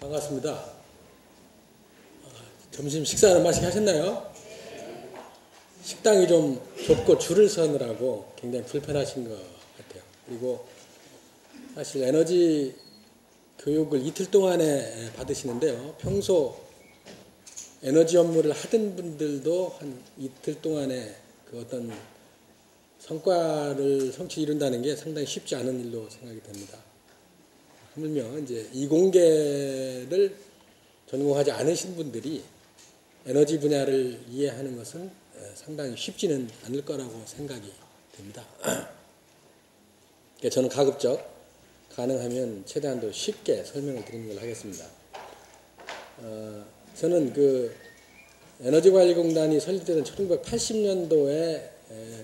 반갑습니다. 점심 식사는 맛있게 하셨나요? 식당이 좀 좁고 줄을 서느라고 굉장히 불편하신 것 같아요. 그리고 사실 에너지 교육을 이틀 동안에 받으시는데요. 평소 에너지 업무를 하던 분들도 한 이틀 동안에 그 어떤 성과를 성취 이룬다는 게 상당히 쉽지 않은 일로 생각이 됩니다. 하물며 이제 이공계를 전공하지 않으신 분들이 에너지 분야를 이해하는 것은 상당히 쉽지는 않을 거라고 생각이 됩니다. 저는 가급적 가능하면 최대한도 쉽게 설명을 드리는 걸로 하겠습니다. 저는 그 에너지관리공단이 설립되던 1980년도에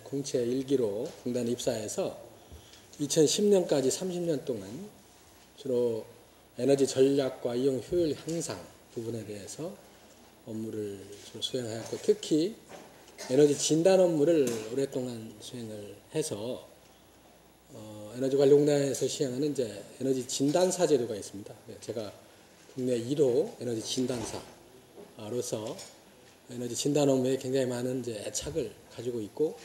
공채 1기로 공단에 입사해서 2010년까지 30년 동안 주로 에너지 전략과 이용 효율 향상 부분에 대해서 업무를 주로 수행하였고, 특히 에너지 진단 업무를 오랫동안 수행을 해서 에너지관리공단에서 시행하는 이제 에너지 진단사 제도가 있습니다. 제가 국내 1호 에너지 진단사로서 에너지 진단 업무에 굉장히 많은 이제 애착을 가지고 있고,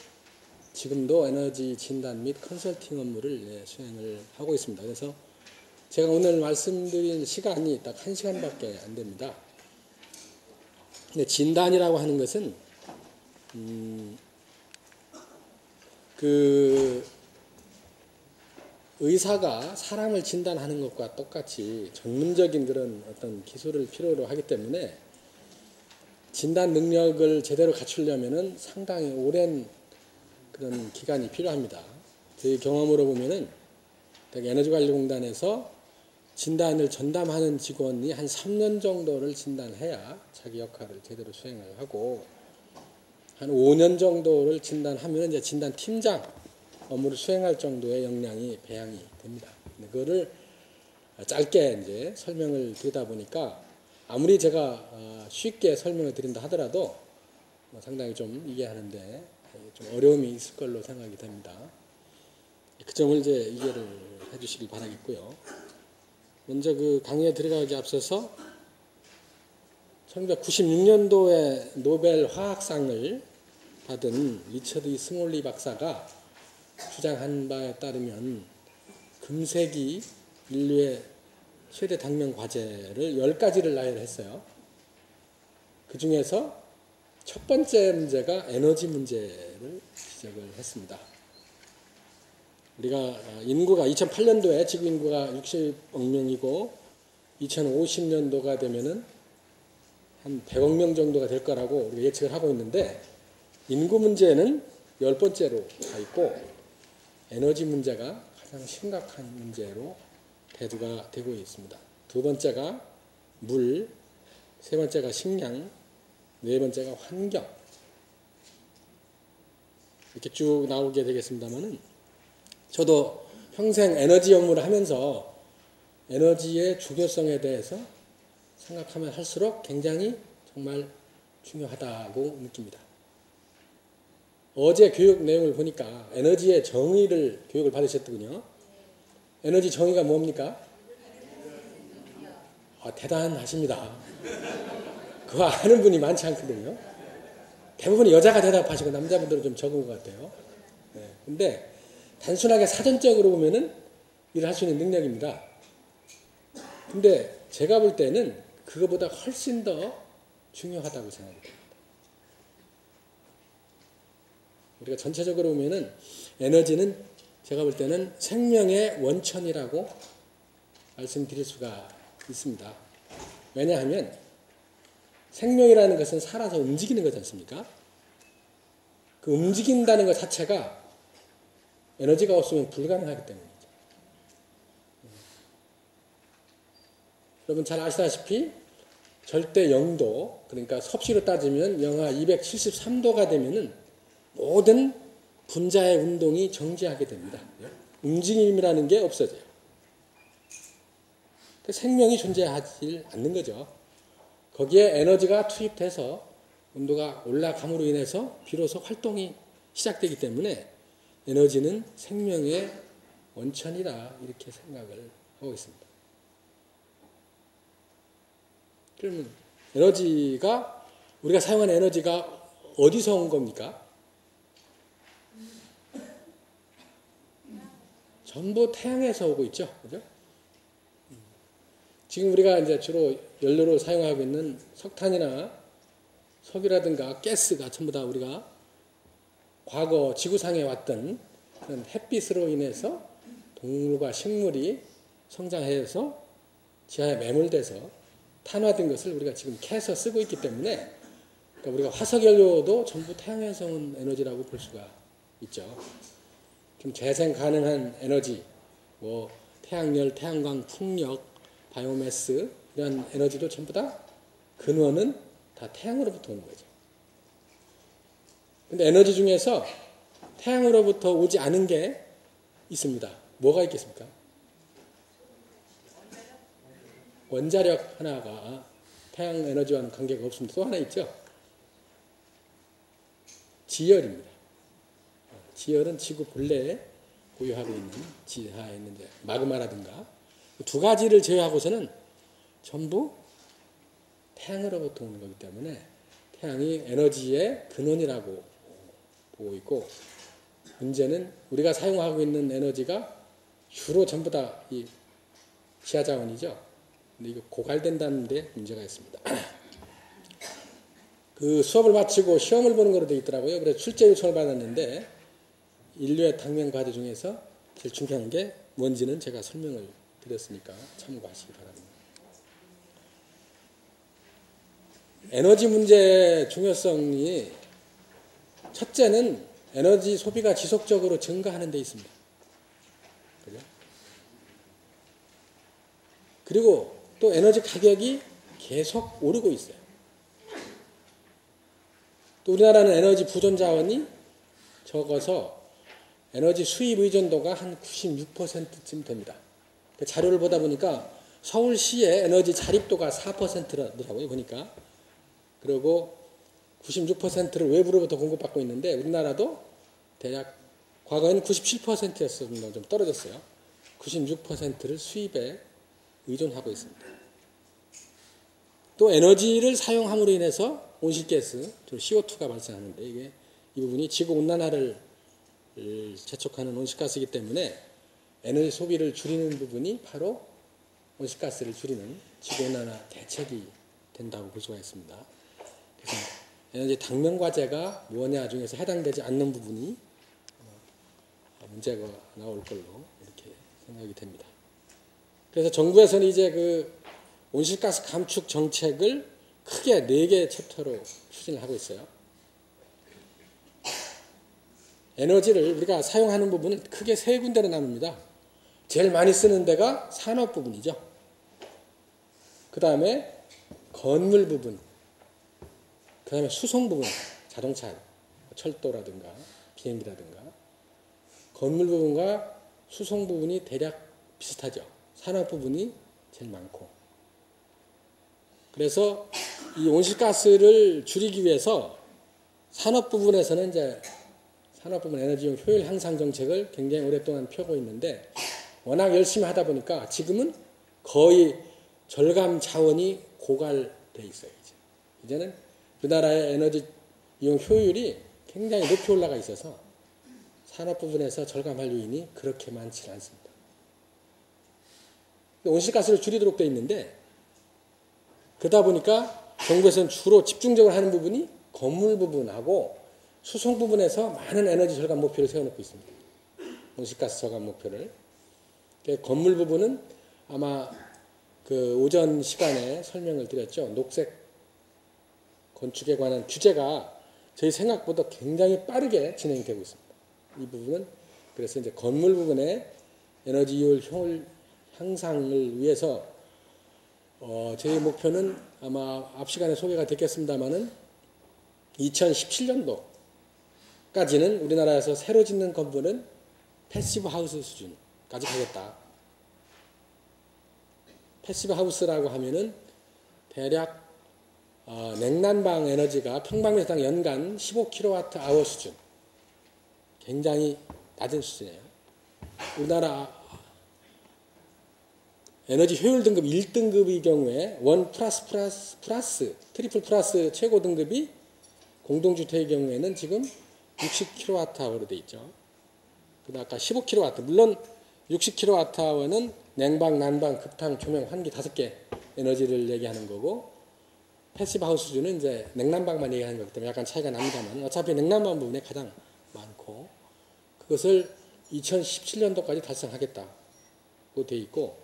지금도 에너지 진단 및 컨설팅 업무를 수행을 하고 있습니다. 그래서 제가 오늘 말씀드린 시간이 딱 1시간밖에 안 됩니다. 근데 진단이라고 하는 것은 그 의사가 사람을 진단하는 것과 똑같이 전문적인 그런 어떤 기술을 필요로 하기 때문에 진단 능력을 제대로 갖추려면은 상당히 오랜 그런 기간이 필요합니다. 제 경험으로 보면은 에너지관리공단에서 진단을 전담하는 직원이 한 3년 정도를 진단해야 자기 역할을 제대로 수행을 하고, 한 5년 정도를 진단하면 이제 진단 팀장 업무를 수행할 정도의 역량이 배양이 됩니다. 그거를 짧게 이제 설명을 드리다 보니까 아무리 제가 쉽게 설명을 드린다 하더라도 상당히 좀 이해하는데 좀 어려움이 있을 걸로 생각이 됩니다. 그 점을 이제 이해를 해주시길 바라겠고요. 먼저 그 강의에 들어가기 앞서서 1996년도에 노벨 화학상을 받은 리처드 E. 스몰리 박사가 주장한 바에 따르면 금세기 인류의 최대 당면 과제를 10가지를 나열했어요. 그 중에서 첫 번째 문제가 에너지 문제를 지적을 했습니다. 우리가 인구가 2008년도에 지구 인구가 60억 명이고 2050년도가 되면은 한 100억 명 정도가 될 거라고 우리가 예측을 하고 있는데, 인구 문제는 10번째로 가 있고 에너지 문제가 가장 심각한 문제로 대두가 되고 있습니다. 두 번째가 물, 세 번째가 식량, 네 번째가 환경, 이렇게 쭉 나오게 되겠습니다만은, 저도 평생 에너지 업무를 하면서 에너지의 중요성에 대해서 생각하면 할수록 굉장히 정말 중요하다고 느낍니다. 어제 교육 내용을 보니까 에너지의 정의를 교육을 받으셨더군요. 에너지 정의가 뭡니까? 대단하십니다. 그거 아는 분이 많지 않거든요. 대부분이 여자가 대답하시고 남자분들은 좀 적은 것 같아요. 근데 단순하게 사전적으로 보면은 일을 할 수 있는 능력입니다. 근데 제가 볼 때는 그거보다 훨씬 더 중요하다고 생각합니다. 우리가 전체적으로 보면은 에너지는 제가 볼 때는 생명의 원천이라고 말씀드릴 수가 있습니다. 왜냐하면 생명이라는 것은 살아서 움직이는 거지 않습니까? 그 움직인다는 것 자체가 에너지가 없으면 불가능하기 때문이죠. 여러분 잘 아시다시피 절대 0도, 그러니까 섭씨로 따지면 영하 273도가 되면은 모든 분자의 운동이 정지하게 됩니다. 움직임이라는 게 없어져요. 생명이 존재하지 않는 거죠. 거기에 에너지가 투입돼서 온도가 올라감으로 인해서 비로소 활동이 시작되기 때문에 에너지는 생명의 원천이다, 이렇게 생각을 하고 있습니다. 그러면 에너지가 우리가 사용하는 에너지가 어디서 온 겁니까? 전부 태양에서 오고 있죠. 그죠? 지금 우리가 이제 주로 연료로 사용하고 있는 석탄이나 석유라든가 가스가 전부 다 우리가 과거 지구상에 왔던 그런 햇빛으로 인해서 동물과 식물이 성장해서 지하에 매몰돼서 탄화된 것을 우리가 지금 캐서 쓰고 있기 때문에 그러니까 우리가 화석연료도 전부 태양에서 온 에너지라고 볼 수가 있죠. 좀 재생 가능한 에너지, 뭐 태양열, 태양광, 풍력, 바이오매스 이런 에너지도 전부 다 근원은 다 태양으로부터 오는 거죠. 근데 에너지 중에서 태양으로부터 오지 않은 게 있습니다. 뭐가 있겠습니까? 원자력 하나가 태양 에너지와는 관계가 없습니다. 또 하나 있죠. 지열입니다. 지열은 지구 본래에 보유하고 있는 지하에 있는 마그마라든가 두 가지를 제외하고서는 전부 태양으로부터 오는 거기 때문에 태양이 에너지의 근원이라고 보고 있고 문제는 우리가 사용하고 있는 에너지가 주로 전부 다 이 지하자원이죠. 근데 이거 고갈된다는 데 문제가 있습니다. 그 수업을 마치고 시험을 보는 거로 되어 있더라고요. 그래서 출제 요청을 받았는데 인류의 당면 과제 중에서 제일 중요한 게 뭔지는 제가 설명을 드렸으니까 참고하시기 바랍니다. 에너지 문제의 중요성이 첫째는 에너지 소비가 지속적으로 증가하는 데 있습니다. 그죠? 그리고 또 에너지 가격이 계속 오르고 있어요. 또 우리나라는 에너지 보존 자원이 적어서 에너지 수입 의존도가 한 96%쯤 됩니다. 자료를 보다 보니까 서울시의 에너지 자립도가 4%라더라고요. 보니까. 그리고 96%를 외부로부터 공급받고 있는데 우리나라도 대략 과거에는 97%였었는데 좀 떨어졌어요. 96%를 수입에 의존하고 있습니다. 또 에너지를 사용함으로 인해서 온실가스, CO2가 발생하는데 이 부분이 지구온난화를 재촉하는 온실가스이기 때문에 에너지 소비를 줄이는 부분이 바로 온실가스를 줄이는 지구온난화 대책이 된다고 볼 수가 있습니다. 그래서 에너지 당면 과제가 뭐냐 중에서 해당되지 않는 부분이 문제가 나올 걸로 이렇게 생각이 됩니다. 그래서 정부에서는 이제 그 온실가스 감축 정책을 크게 4개 챕터로 추진을 하고 있어요. 에너지를 우리가 사용하는 부분은 크게 3군데로 나눕니다. 제일 많이 쓰는 데가 산업 부분이죠. 그 다음에 건물 부분, 그 다음에 수송 부분, 자동차, 철도라든가 비행기라든가 건물 부분과 수송 부분이 대략 비슷하죠. 산업 부분이 제일 많고 그래서 이 온실가스를 줄이기 위해서 산업 부분에서는 이제 산업 부분 에너지용 효율 향상 정책을 굉장히 오랫동안 펴고 있는데 워낙 열심히 하다 보니까 지금은 거의 절감 자원이 고갈돼 있어요. 이제는 우리나라의 에너지 이용 효율이 굉장히 높이 올라가 있어서 산업 부분에서 절감할 요인이 그렇게 많지 않습니다. 온실가스를 줄이도록 되어 있는데 그러다 보니까 정부에서는 주로 집중적으로 하는 부분이 건물 부분하고 수송 부분에서 많은 에너지 절감 목표를 세워놓고 있습니다. 온실가스 저감 목표를. 건물 부분은 아마 그 오전 시간에 설명을 드렸죠. 녹색 건축에 관한 규제가 저희 생각보다 굉장히 빠르게 진행이 되고 있습니다. 이 부분은 그래서 이제 건물 부분의 에너지 효율 향상을 위해서 저희 목표는 아마 앞 시간에 소개가 됐겠습니다만은 2017년도까지는 우리나라에서 새로 짓는 건물은 패시브 하우스 수준까지 가겠다. 패시브 하우스라고 하면은 대략 냉난방 에너지가 평방미터당 연간 15kWh 수준. 굉장히 낮은 수준이에요. 우리나라 에너지 효율 등급 1등급의 경우에 원 플러스 트리플 플러스 최고 등급이 공동주택의 경우에는 지금 60kWh로 되어 있죠. 그다음 아까 15kW. 물론 60kWh는 냉방, 난방, 급탕, 조명, 환기 5개 에너지를 얘기하는 거고, 패시브 하우스주는 이제 냉난방만 얘기하는 거기 때문에 약간 차이가 납니다만, 어차피 냉난방 부분에 가장 많고, 그것을 2017년도까지 달성하겠다고 되어 있고,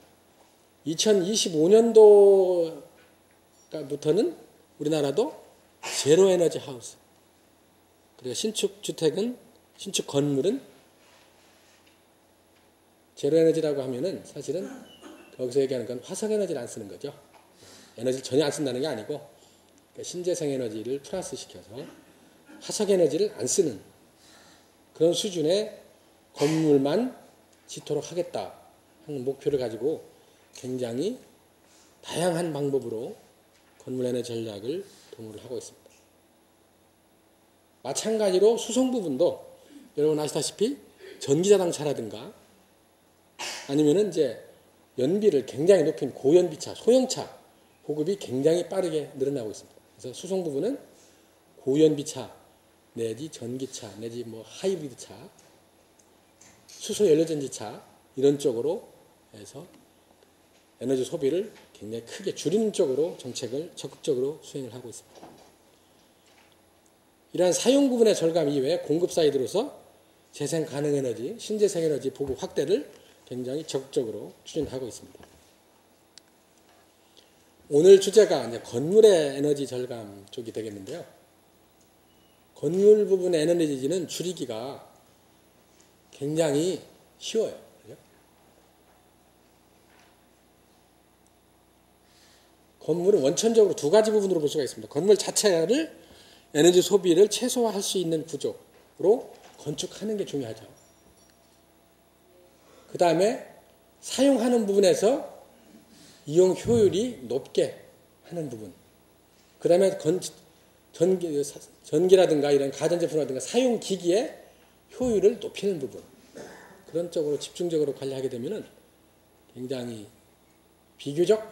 2025년도부터는 우리나라도 제로 에너지 하우스, 그리고 신축 주택은, 신축 건물은 제로 에너지라고 하면은 사실은 거기서 얘기하는 건 화석 에너지를 안 쓰는 거죠. 에너지를 전혀 안 쓴다는 게 아니고, 그러니까 신재생 에너지를 플러스 시켜서 화석 에너지를 안 쓰는 그런 수준의 건물만 짓도록 하겠다 하는 목표를 가지고 굉장히 다양한 방법으로 건물 에너지 전략을 도모를 하고 있습니다. 마찬가지로 수송 부분도 여러분 아시다시피 전기자동차라든가 아니면은 이제 연비를 굉장히 높인 고연비차, 소형차 보급이 굉장히 빠르게 늘어나고 있습니다. 그래서 수송 부분은 고연비차 내지 전기차 내지 뭐 하이브리드차, 수소 연료전지차 이런 쪽으로 해서 에너지 소비를 굉장히 크게 줄이는 쪽으로 정책을 적극적으로 수행을 하고 있습니다. 이러한 사용 부분의 절감 이외에 공급 사이드로서 재생 가능 에너지, 신재생 에너지 보급 확대를 굉장히 적극적으로 추진하고 있습니다. 오늘 주제가 이제 건물의 에너지 절감 쪽이 되겠는데요. 건물 부분의 에너지는 줄이기가 굉장히 쉬워요. 그죠? 건물은 원천적으로 두 가지 부분으로 볼 수가 있습니다. 건물 자체를 에너지 소비를 최소화할 수 있는 구조로 건축하는 게 중요하죠. 그 다음에 사용하는 부분에서 이용 효율이 높게 하는 부분. 그 다음에 전기라든가 이런 가전제품이라든가 사용기기의 효율을 높이는 부분. 그런 쪽으로 집중적으로 관리하게 되면 굉장히 비교적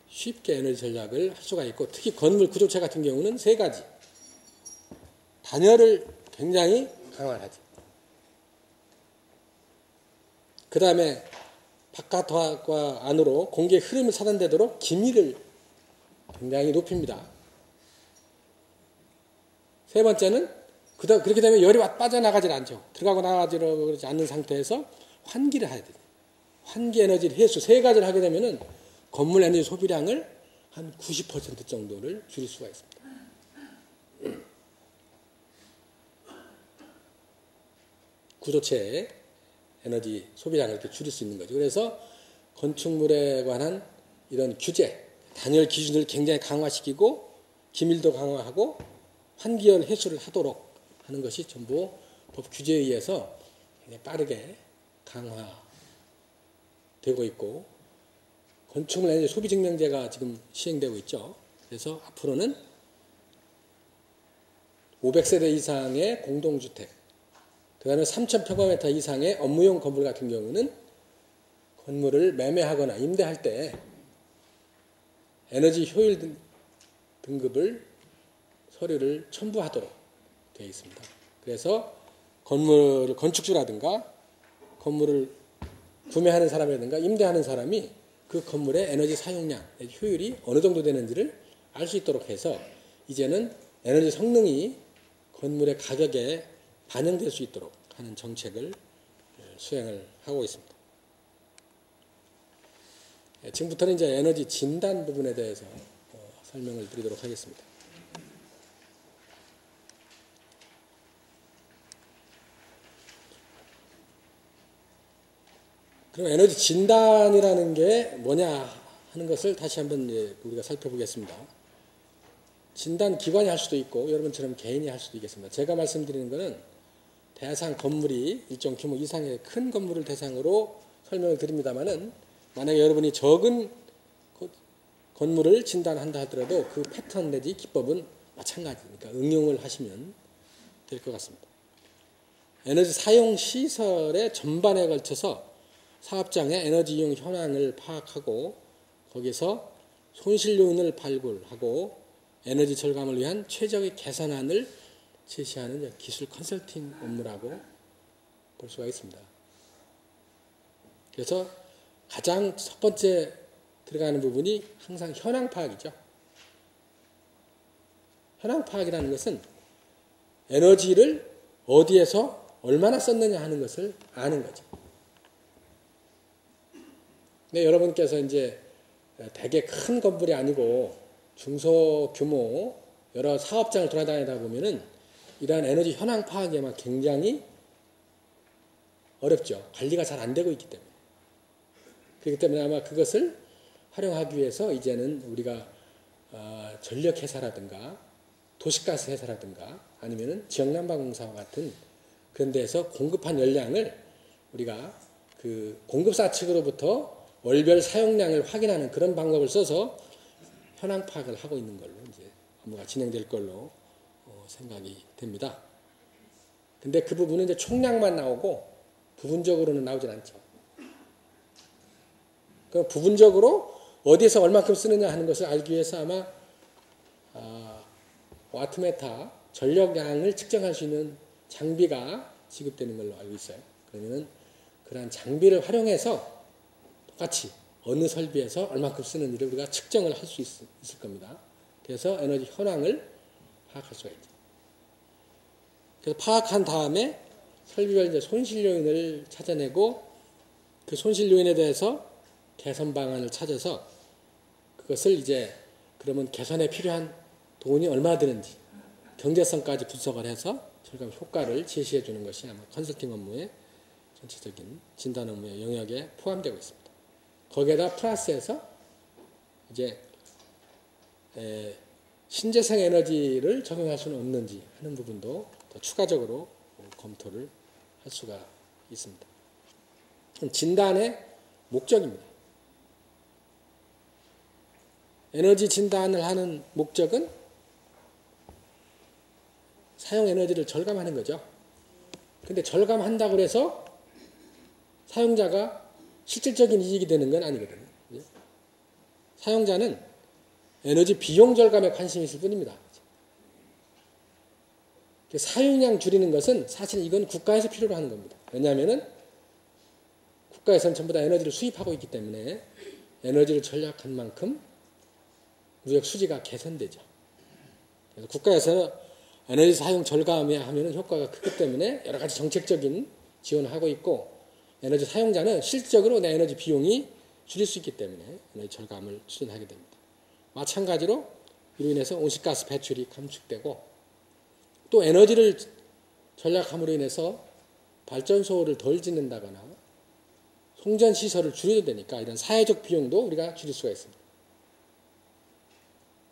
쉽게 에너지 전략을 할 수가 있고, 특히 건물 구조체 같은 경우는 세 가지. 단열을 굉장히 강화하지. 그 다음에 바깥과 안으로 공기의 흐름이 차단되도록 기미를 굉장히 높입니다. 세 번째는 그렇게 되면 열이 빠져나가질 않죠. 들어가고 나가지 않는 상태에서 환기를 해야 돼요. 환기 에너지 해수 세 가지를 하게 되면은 건물 에너지 소비량을 한 90% 정도를 줄일 수가 있습니다. 구조체의 에너지 소비량을 이렇게 줄일 수 있는 거죠. 그래서 건축물에 관한 이런 규제, 단열 기준을 굉장히 강화시키고 기밀도 강화하고 환기열 해수를 하도록 하는 것이 전부 법 규제에 의해서 빠르게 강화되고 있고, 건축물 에너지 소비 증명제가 지금 시행되고 있죠. 그래서 앞으로는 500세대 이상의 공동주택, 그 다음에 3,000평방미터 이상의 업무용 건물 같은 경우는 건물을 매매하거나 임대할 때 에너지 효율 등급을 서류를 첨부하도록 되어 있습니다. 그래서 건물을 건축주라든가 건물을 구매하는 사람이라든가 임대하는 사람이 그 건물의 에너지 사용량, 효율이 어느 정도 되는지를 알 수 있도록 해서 이제는 에너지 성능이 건물의 가격에 반영될 수 있도록 하는 정책을 수행을 하고 있습니다. 지금부터는 이제 에너지 진단 부분에 대해서 설명을 드리도록 하겠습니다. 그럼 에너지 진단이라는 게 뭐냐 하는 것을 다시 한번 우리가 살펴보겠습니다. 진단 기관이 할 수도 있고 여러분처럼 개인이 할 수도 있겠습니다. 제가 말씀드리는 것은 대상 건물이 일정 규모 이상의 큰 건물을 대상으로 설명을 드립니다만은, 만약에 여러분이 적은 건물을 진단한다 하더라도 그 패턴 내지 기법은 마찬가지니까 응용을 하시면 될 것 같습니다. 에너지 사용 시설의 전반에 걸쳐서 사업장의 에너지 이용 현황을 파악하고 거기서 손실 요인을 발굴하고 에너지 절감을 위한 최적의 개선안을 제시하는 기술 컨설팅 업무라고 볼 수가 있습니다. 그래서 가장 첫 번째 들어가는 부분이 항상 현황 파악이죠. 현황 파악이라는 것은 에너지를 어디에서 얼마나 썼느냐 하는 것을 아는 거죠. 근데 여러분께서 이제 되게 큰 건물이 아니고 중소규모 여러 사업장을 돌아다니다 보면은 이러한 에너지 현황 파악에만 굉장히 어렵죠. 관리가 잘 안 되고 있기 때문에. 그렇기 때문에 아마 그것을 활용하기 위해서 이제는 우리가 전력회사라든가 도시가스 회사라든가 아니면은 지역난방공사와 같은 그런 데에서 공급한 열량을 우리가 그 공급사 측으로부터 월별 사용량을 확인하는 그런 방법을 써서 현황 파악을 하고 있는 걸로 이제 업무가 진행될 걸로 생각이 됩니다. 근데 그 부분은 이제 총량만 나오고 부분적으로는 나오질 않죠. 그 부분적으로 어디에서 얼마큼 쓰느냐 하는 것을 알기 위해서 아마 와트메타 전력량을 측정할 수 있는 장비가 지급되는 걸로 알고 있어요. 그러면은 그러한 장비를 활용해서 똑같이 어느 설비에서 얼마큼 쓰는지를 우리가 측정을 할 수 있을 겁니다. 그래서 에너지 현황을 파악할 수가 있죠. 그래서 파악한 다음에 설비별 이제 손실 요인을 찾아내고 그 손실 요인에 대해서 개선 방안을 찾아서 그것을 이제 그러면 개선에 필요한 돈이 얼마 드는지 경제성까지 분석을 해서 절감 효과를 제시해 주는 것이 아마 컨설팅 업무의 전체적인 진단 업무의 영역에 포함되고 있습니다. 거기에다 플러스해서 이제 신재생 에너지를 적용할 수는 없는지 하는 부분도 더 추가적으로 검토를 할 수가 있습니다. 진단의 목적입니다. 에너지 진단을 하는 목적은 사용 에너지를 절감하는 거죠. 근데 절감한다고 해서 사용자가 실질적인 이익이 되는 건 아니거든요. 사용자는 에너지 비용 절감에 관심이 있을 뿐입니다. 사용량 줄이는 것은 사실 이건 국가에서 필요로 하는 겁니다. 왜냐하면은 국가에서는 전부 다 에너지를 수입하고 있기 때문에 에너지를 절약한 만큼 무역 수지가 개선되죠. 그래서 국가에서 에너지 사용 절감에 하면은 효과가 크기 때문에 여러 가지 정책적인 지원을 하고 있고 에너지 사용자는 실질적으로 내 에너지 비용이 줄일 수 있기 때문에 에너지 절감을 추진하게 됩니다. 마찬가지로 이로 인해서 온실가스 배출이 감축되고 또 에너지를 절약함으로 인해서 발전소를 덜 짓는다거나 송전시설을 줄여도 되니까 이런 사회적 비용도 우리가 줄일 수가 있습니다.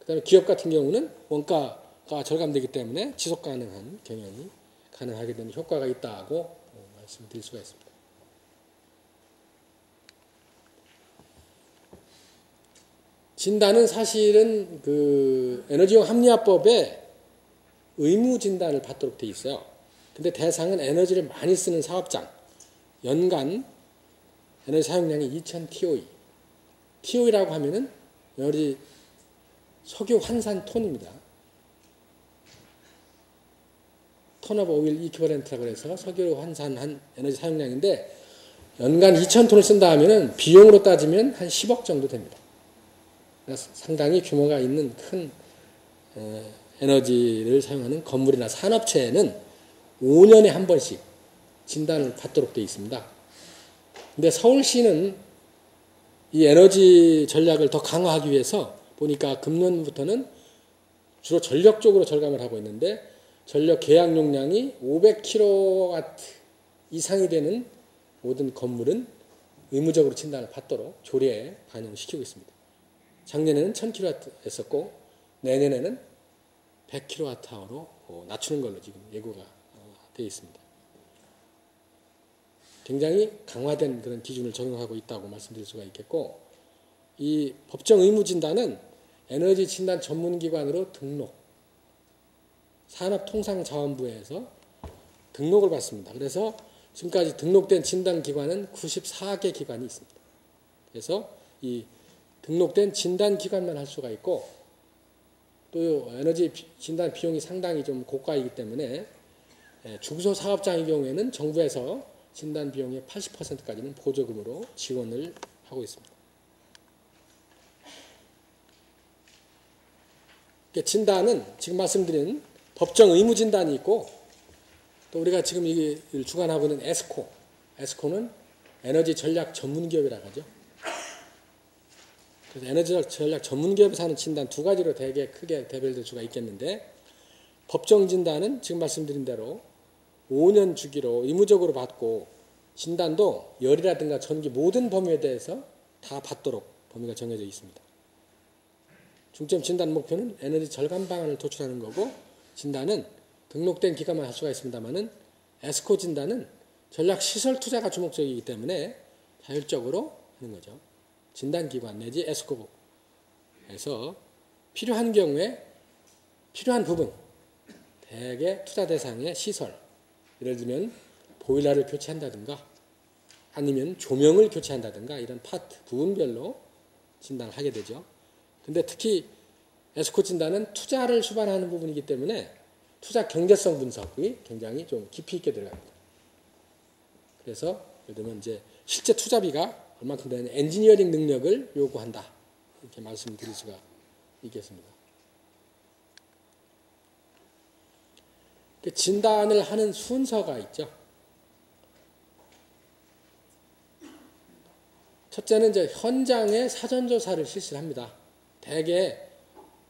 그 다음에 기업 같은 경우는 원가가 절감되기 때문에 지속 가능한 경영이 가능하게 되는 효과가 있다고 말씀드릴 수가 있습니다. 진단은 사실은 그 에너지용 합리화법에 의무 진단을 받도록 되어 있어요. 근데 대상은 에너지를 많이 쓰는 사업장, 연간 에너지 사용량이 2000TOE. TOE라고 하면은 에너지 석유 환산 톤입니다. 톤 오브 오일 이퀴버런트라고 해서 석유를 환산한 에너지 사용량인데 연간 2000톤을 쓴다 하면은 비용으로 따지면 한 10억 정도 됩니다. 상당히 규모가 있는 큰 에너지를 사용하는 건물이나 산업체에는 5년에 한 번씩 진단을 받도록 되어 있습니다. 근데 서울시는 이 에너지 전략을 더 강화하기 위해서 보니까 금년부터는 주로 전력 쪽으로 절감을 하고 있는데 전력 계약 용량이 500kW 이상이 되는 모든 건물은 의무적으로 진단을 받도록 조례에 반영시키고 있습니다. 작년에는 1000kW 했었고 내년에는 100kWh로 낮추는 걸로 지금 예고가 되어 있습니다. 굉장히 강화된 그런 기준을 적용하고 있다고 말씀드릴 수가 있겠고 이 법정 의무 진단은 에너지 진단 전문기관으로 등록 산업통상자원부에서 등록을 받습니다. 그래서 지금까지 등록된 진단기관은 94개 기관이 있습니다. 그래서 이 등록된 진단기관만 할 수가 있고 또 에너지 진단 비용이 상당히 좀 고가이기 때문에 중소사업장의 경우에는 정부에서 진단 비용의 80%까지는 보조금으로 지원을 하고 있습니다. 진단은 지금 말씀드린 법정 의무 진단이 있고 또 우리가 지금 이걸 주관하고 있는 에스코, 에스코는 에너지 전략 전문 기업이라고 하죠. 그래서 에너지 전략 전문 기업에서 하는 진단 두 가지로 되게 크게 대별될 수가 있겠는데 법정 진단은 지금 말씀드린 대로 5년 주기로 의무적으로 받고 진단도 열이라든가 전기 모든 범위에 대해서 다 받도록 범위가 정해져 있습니다. 중점 진단 목표는 에너지 절감 방안을 도출하는 거고 진단은 등록된 기관만 할 수가 있습니다만은 에스코 진단은 전략 시설 투자가 주목적이기 때문에 자율적으로 하는 거죠. 진단기관 내지 에스코에서 필요한 경우에 필요한 부분 대개 투자 대상의 시설 예를 들면 보일러를 교체한다든가 아니면 조명을 교체한다든가 이런 파트 부분별로 진단을 하게 되죠. 근데 특히 에스코 진단은 투자를 수반하는 부분이기 때문에 투자 경제성 분석이 굉장히 좀 깊이 있게 들어갑니다. 그래서 예를 들면 이제 실제 투자비가 얼마큼 되는 엔지니어링 능력을 요구한다. 이렇게 말씀드릴 수가 있겠습니다. 진단을 하는 순서가 있죠. 첫째는 이제 현장에 사전조사를 실시를 합니다. 대개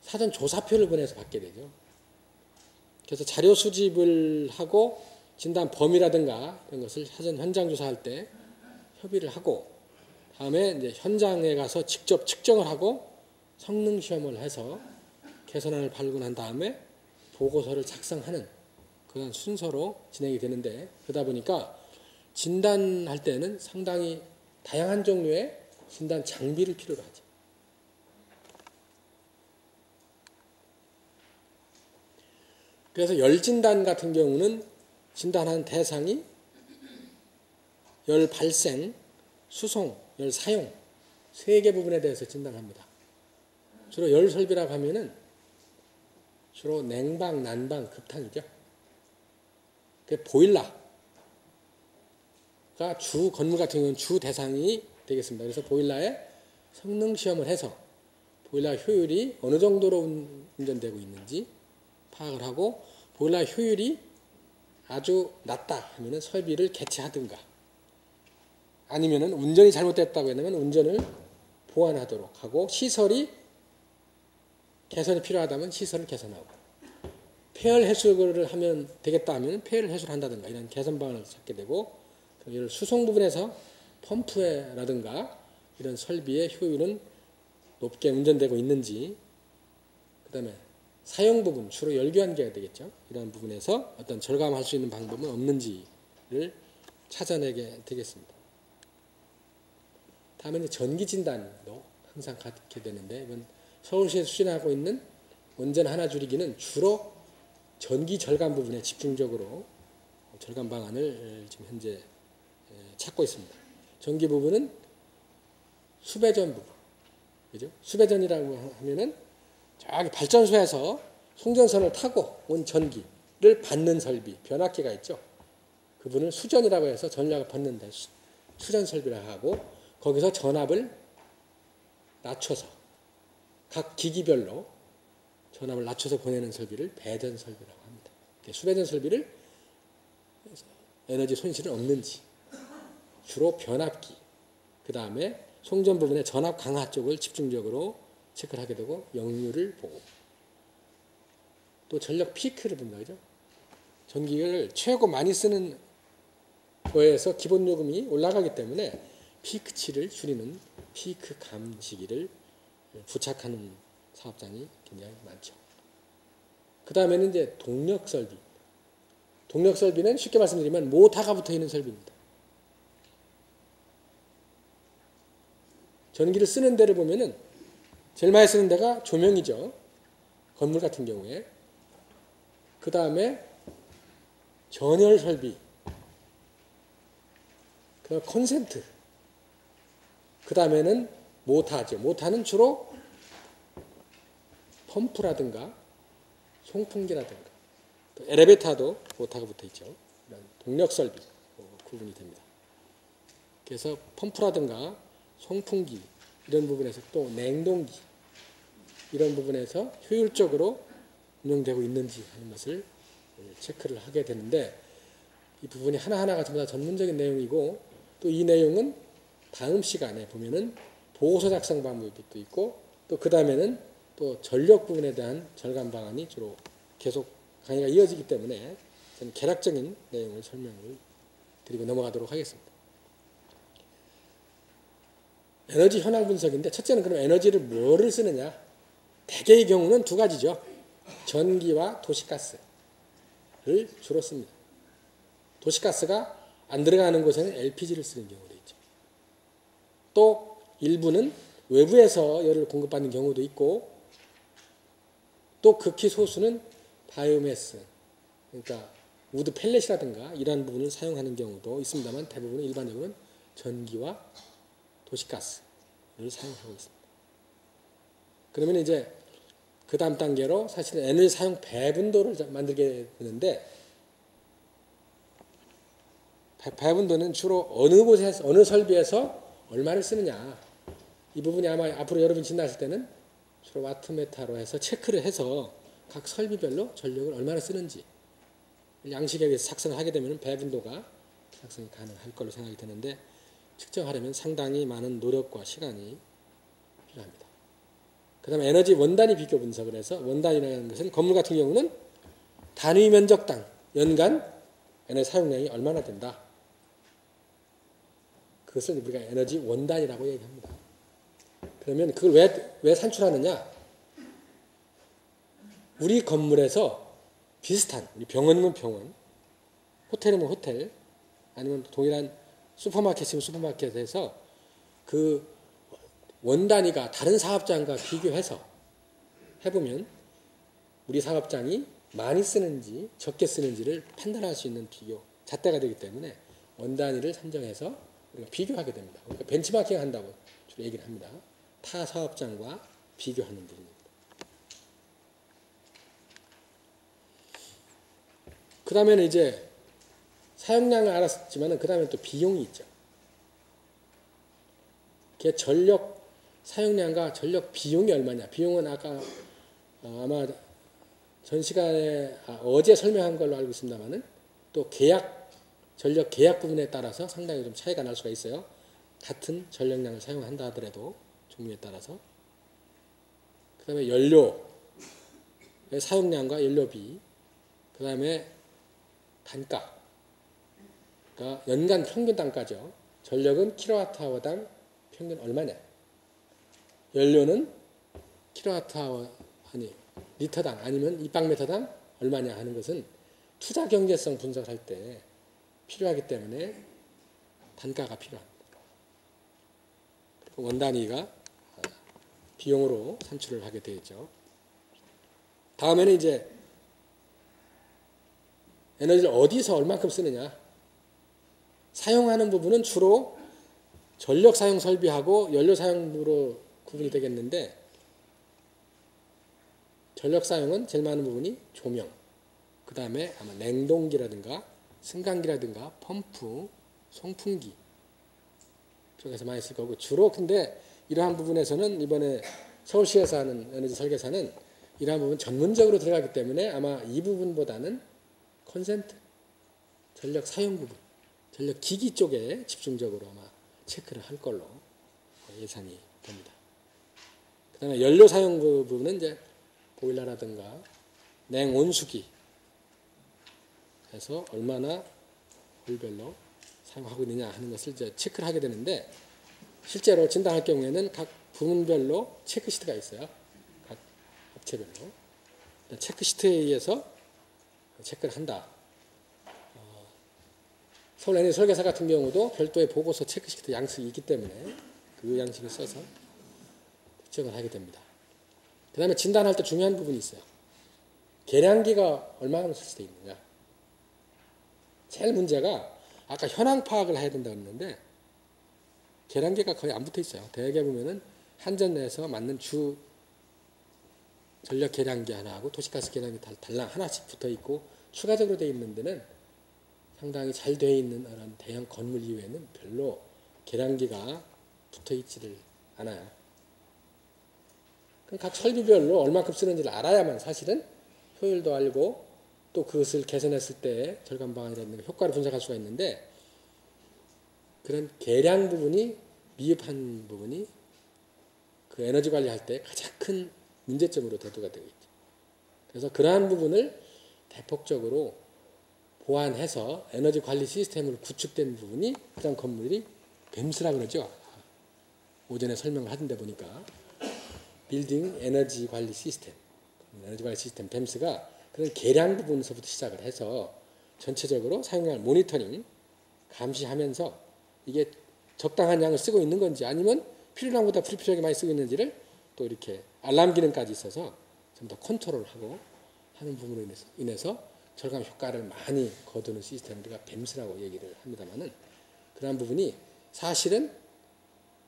사전조사표를 보내서 받게 되죠. 그래서 자료 수집을 하고 진단 범위라든가 이런 것을 사전 현장 조사할 때 협의를 하고 다음에 이제 현장에 가서 직접 측정을 하고 성능 시험을 해서 개선안을 발굴한 다음에 보고서를 작성하는 그런 순서로 진행이 되는데 그러다 보니까 진단할 때는 상당히 다양한 종류의 진단 장비를 필요로 하죠. 그래서 열진단 같은 경우는 진단하는 대상이 열 발생, 수송, 열 사용 세 개 부분에 대해서 진단합니다. 주로 열 설비라고 하면은 주로 냉방, 난방, 급탕이죠. 그 보일러가 주 건물 같은 경우는 주 대상이 되겠습니다. 그래서 보일러에 성능 시험을 해서 보일러 효율이 어느 정도로 운전되고 있는지 파악을 하고 보일러 효율이 아주 낮다 하면은 설비를 개체하든가 아니면은 운전이 잘못됐다고 하면 운전을 보완하도록 하고 시설이 개선이 필요하다면 시설을 개선하고 폐열 해소를 하면 되겠다 하면 폐열 해소를 한다든가 이런 개선 방안을 찾게 되고 이런 수송 부분에서 펌프라든가 이런 설비의 효율은 높게 운전되고 있는지 그 다음에 사용 부분, 주로 열교환기가 되겠죠. 이런 부분에서 어떤 절감할 수 있는 방법은 없는지를 찾아내게 되겠습니다. 다음에 전기 진단도 항상 갖게 되는데 이건 서울시에서 추진하고 있는 원전 하나 줄이기는 주로 전기 절감 부분에 집중적으로 절감 방안을 지금 현재 찾고 있습니다. 전기 부분은 수배전 부분, 그죠? 수배전이라고 하면은 저기 발전소에서 송전선을 타고 온 전기를 받는 설비, 변압기가 있죠. 그분을 수전이라고 해서 전력을 받는 데 수전 설비라고 하고 거기서 전압을 낮춰서 각 기기별로 전압을 낮춰서 보내는 설비를 배전 설비라고 합니다. 수배전 설비를 에너지 손실은 없는지 주로 변압기, 그 다음에 송전 부분의 전압 강화 쪽을 집중적으로 체크를 하게 되고 역류를 보고 또 전력 피크를 본다 그죠? 전기를 최고 많이 쓰는 거에서 기본 요금이 올라가기 때문에 피크치를 줄이는 피크 감시기를 부착하는 사업장이 굉장히 많죠. 그 다음에는 이제 동력 설비. 동력 설비는 쉽게 말씀드리면 모터가 붙어 있는 설비입니다. 전기를 쓰는 데를 보면은 제일 많이 쓰는 데가 조명이죠. 건물 같은 경우에. 그 다음에 전열 설비. 그다음 콘센트. 그 다음에는 모타죠. 모타는 주로 펌프라든가 송풍기라든가 또 엘리베이터도 모타가 붙어 있죠. 이런 동력 설비 구분이 됩니다. 그래서 펌프라든가 송풍기 이런 부분에서 또 냉동기 이런 부분에서 효율적으로 운영되고 있는지 하는 것을 체크를 하게 되는데 이 부분이 하나하나가 전부 다 전문적인 내용이고 또 이 내용은 다음 시간에 보면은 보고서 작성 방법이 또 있고 또 그 다음에는 또 전력 부분에 대한 절감 방안이 주로 계속 강의가 이어지기 때문에 저는 개략적인 내용을 설명을 드리고 넘어가도록 하겠습니다. 에너지 현황 분석인데 첫째는 그럼 에너지를 뭐를 쓰느냐? 대개의 경우는 두 가지죠. 전기와 도시가스를 주로 씁니다. 도시가스가 안 들어가는 곳에는 LPG를 쓰는 경우도 있죠. 또 일부는 외부에서 열을 공급받는 경우도 있고 또 극히 소수는 바이오매스 그러니까 우드 펠렛이라든가 이러한 부분을 사용하는 경우도 있습니다만 대부분은 일반적으로는 전기와 도시가스를 사용하고 있습니다. 그러면 이제 그 다음 단계로 사실은 에너지 사용 배분도를 만들게 되는데 배분도는 주로 어느 곳에서 어느 설비에서 얼마를 쓰느냐 이 부분이 아마 앞으로 여러분 지나실 때는 주로 와트메타로 해서 체크를 해서 각 설비별로 전력을 얼마나 쓰는지 양식에 의해서 작성을 하게 되면 배분도가 작성이 가능할 걸로 생각이 되는데 측정하려면 상당히 많은 노력과 시간이 필요합니다. 그 다음에 에너지 원단위 비교 분석을 해서 원단위라는 것은 건물 같은 경우는 단위 면적당 연간 에너지 사용량이 얼마나 된다. 그것을 우리가 에너지 원단이라고 얘기합니다. 그러면 그걸 왜 산출하느냐? 우리 건물에서 비슷한 우리 병원이면 병원, 호텔이면 호텔, 아니면 동일한 슈퍼마켓이면 슈퍼마켓에서 그 원단위가 다른 사업장과 비교해서 해보면 우리 사업장이 많이 쓰는지 적게 쓰는지를 판단할 수 있는 비교 잣대가 되기 때문에 원단위를 선정해서 우리가 비교하게 됩니다. 그러니까 벤치마킹 한다고 주로 얘기를 합니다. 타 사업장과 비교하는 부분입니다. 그 다음에는 이제 사용량을 알았지만 그 다음에 또 비용이 있죠. 그게 전력 사용량과 전력 비용이 얼마냐. 비용은 아까 아마 전 시간에 어제 설명한 걸로 알고 있습니다만은 또 전력 계약 부분에 따라서 상당히 좀 차이가 날 수가 있어요. 같은 전력량을 사용한다 하더라도 종류에 따라서. 그 다음에 연료의 사용량과 연료비, 그 다음에 단가, 그러니까 연간 평균 단가죠. 전력은 킬로와트아워당 평균 얼마냐. 연료는 킬로와트아워 아니 리터당 아니면 입방미터당 얼마냐 하는 것은 투자 경제성 분석을 할 때 필요하기 때문에 단가가 필요합니다. 그리고 원단위가 비용으로 산출을 하게 되죠. 다음에는 이제 에너지를 어디서 얼만큼 쓰느냐. 사용하는 부분은 주로 전력 사용 설비하고 연료 사용으로 구분이 되겠는데 전력 사용은 제일 많은 부분이 조명, 그 다음에 아마 냉동기라든가 승강기라든가 펌프, 송풍기 쪽에서 많이 쓸 거고 주로 근데 이러한 부분에서는 이번에 서울시에서 하는 에너지 설계사는 이러한 부분 전문적으로 들어가기 때문에 아마 이 부분보다는 콘센트, 전력 사용 부분, 전력 기기 쪽에 집중적으로 아마 체크를 할 걸로 예상이 됩니다. 그 다음에 연료 사용 부분은 이제 보일러라든가 냉온수기 해서 얼마나 홀별로 사용하고 있느냐 하는 것을 이제 체크를 하게 되는데 실제로 진단할 경우에는 각 부문별로 체크시트가 있어요. 각 업체별로. 체크시트에 의해서 체크를 한다. 서울에너지 설계사 같은 경우도 별도의 보고서 체크시트 양식이 있기 때문에 그 양식을 써서 측정을 하게 됩니다. 그 다음에 진단할 때 중요한 부분이 있어요. 계량기가 얼마나 설치되어 있느냐. 제일 문제가 아까 현황 파악을 해야 된다고 했는데 계량기가 거의 안 붙어 있어요. 대개 보면은 한전 내에서 맞는 주 전력 계량기 하나하고 도시가스 계량기 달랑 하나씩 붙어 있고 추가적으로 되어 있는 데는 상당히 잘 되어 있는 그런 대형 건물 이외에는 별로 계량기가 붙어 있지를 않아요. 각 설비별로 얼마큼 쓰는지를 알아야만 사실은 효율도 알고 또 그것을 개선했을 때 절감 방안이라는 효과를 분석할 수가 있는데 그런 계량 부분이 미흡한 부분이 그 에너지 관리할 때 가장 큰 문제점으로 대두가 되고 있죠. 그래서 그러한 부분을 대폭적으로 보완해서 에너지 관리 시스템으로 구축된 부분이 그런 건물이 뱀스라고 그러죠. 오전에 설명을 하던데 보니까 빌딩 에너지 관리 시스템, 에너지 관리 시스템 뱀스가 그런 계량 부분에서부터 시작을 해서 전체적으로 사용량을 모니터링, 감시하면서 이게 적당한 양을 쓰고 있는 건지 아니면 필요한 것보다 불필요하게 많이 쓰고 있는지를 또 이렇게 알람 기능까지 있어서 좀 더 컨트롤하고 하는 부분으로 인해서 절감 효과를 많이 거두는 시스템 우리가 뱀스라고 얘기를 합니다만은 그러한 부분이 사실은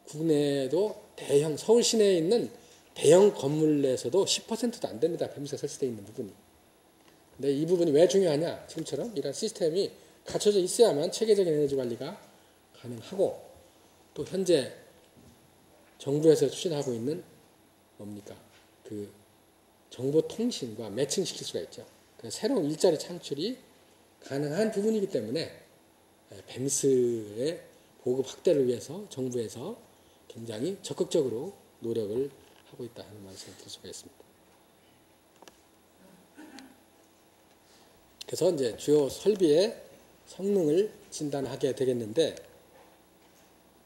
국내에도 대형 서울 시내에 있는 대형 건물 내에서도 10%도 안 됩니다. 뱀스가 설치되어 있는 부분이. 근데 이 부분이 왜 중요하냐? 지금처럼 이런 시스템이 갖춰져 있어야만 체계적인 에너지 관리가 가능하고 또 현재 정부에서 추진하고 있는 뭡니까? 그 정보통신과 매칭시킬 수가 있죠. 새로운 일자리 창출이 가능한 부분이기 때문에 뱀스의 보급 확대를 위해서 정부에서 굉장히 적극적으로 노력을 하고 있다 하는 말씀을 드릴 수가 있습니다. 그래서 이제 주요 설비의 성능을 진단하게 되겠는데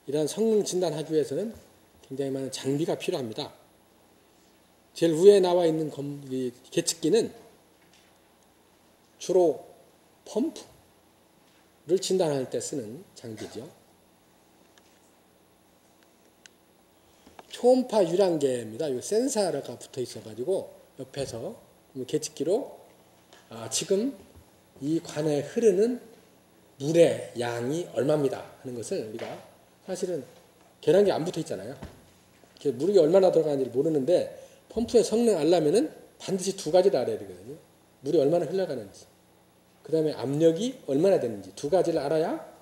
이러한 성능 진단하기 위해서는 굉장히 많은 장비가 필요합니다. 제일 위에 나와 있는 계측기는 주로 펌프를 진단할 때 쓰는 장비죠. 초음파 유량계입니다. 이 센서가 붙어 있어가지고 옆에서 계측기로 지금 이 관에 흐르는 물의 양이 얼마입니다 하는 것을 우리가 사실은 계량기 안 붙어 있잖아요. 물이 얼마나 들어가는지 모르는데 펌프의 성능 알려면은 반드시 두 가지를 알아야 되거든요. 물이 얼마나 흘러가는지, 그 다음에 압력이 얼마나 되는지 두 가지를 알아야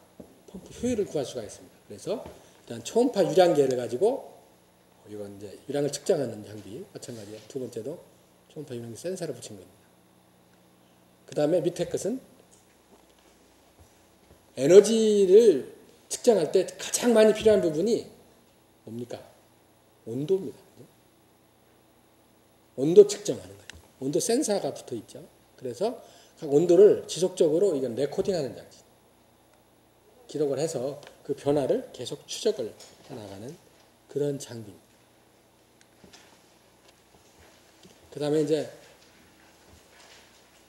펌프 효율을 구할 수가 있습니다. 그래서 일단 초음파 유량계를 가지고 이건 이제 유량을 측정하는 장비 마찬가지예요. 두 번째도 초음파 유량계 센서를 붙인 겁니다. 그 다음에 밑에 것은 에너지를 측정할 때 가장 많이 필요한 부분이 뭡니까? 온도입니다. 온도 측정하는 거예요. 온도 센서가 붙어 있죠. 그래서 각 온도를 지속적으로 이건 레코딩하는 장치. 기록을 해서 그 변화를 계속 추적을 해나가는 그런 장비입니다. 그 다음에 이제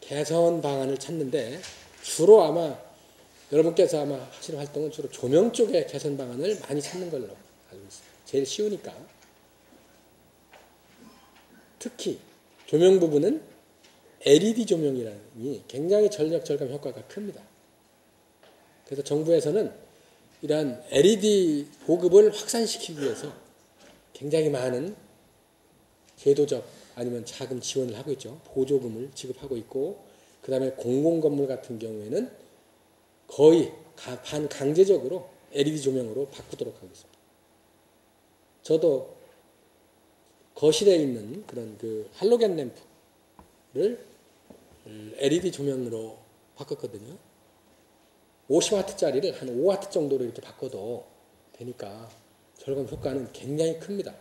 개선 방안을 찾는데 주로 아마 여러분께서 아마 하시는 활동은 주로 조명 쪽의 개선 방안을 많이 찾는 걸로 알고 있어요. 제일 쉬우니까. 특히 조명 부분은 LED 조명이라니 굉장히 전력 절감 효과가 큽니다. 그래서 정부에서는 이러한 LED 보급을 확산시키기 위해서 굉장히 많은 제도적 아니면 자금 지원을 하고 있죠. 보조금을 지급하고 있고 그 다음에 공공건물 같은 경우에는 거의 반강제적으로 LED 조명으로 바꾸도록 하고 있습니다. 저도 거실에 있는 그런 그 할로겐 램프를 LED 조명으로 바꿨거든요. 50W짜리를 한 5W 정도로 이렇게 바꿔도 되니까 절감 효과는 굉장히 큽니다.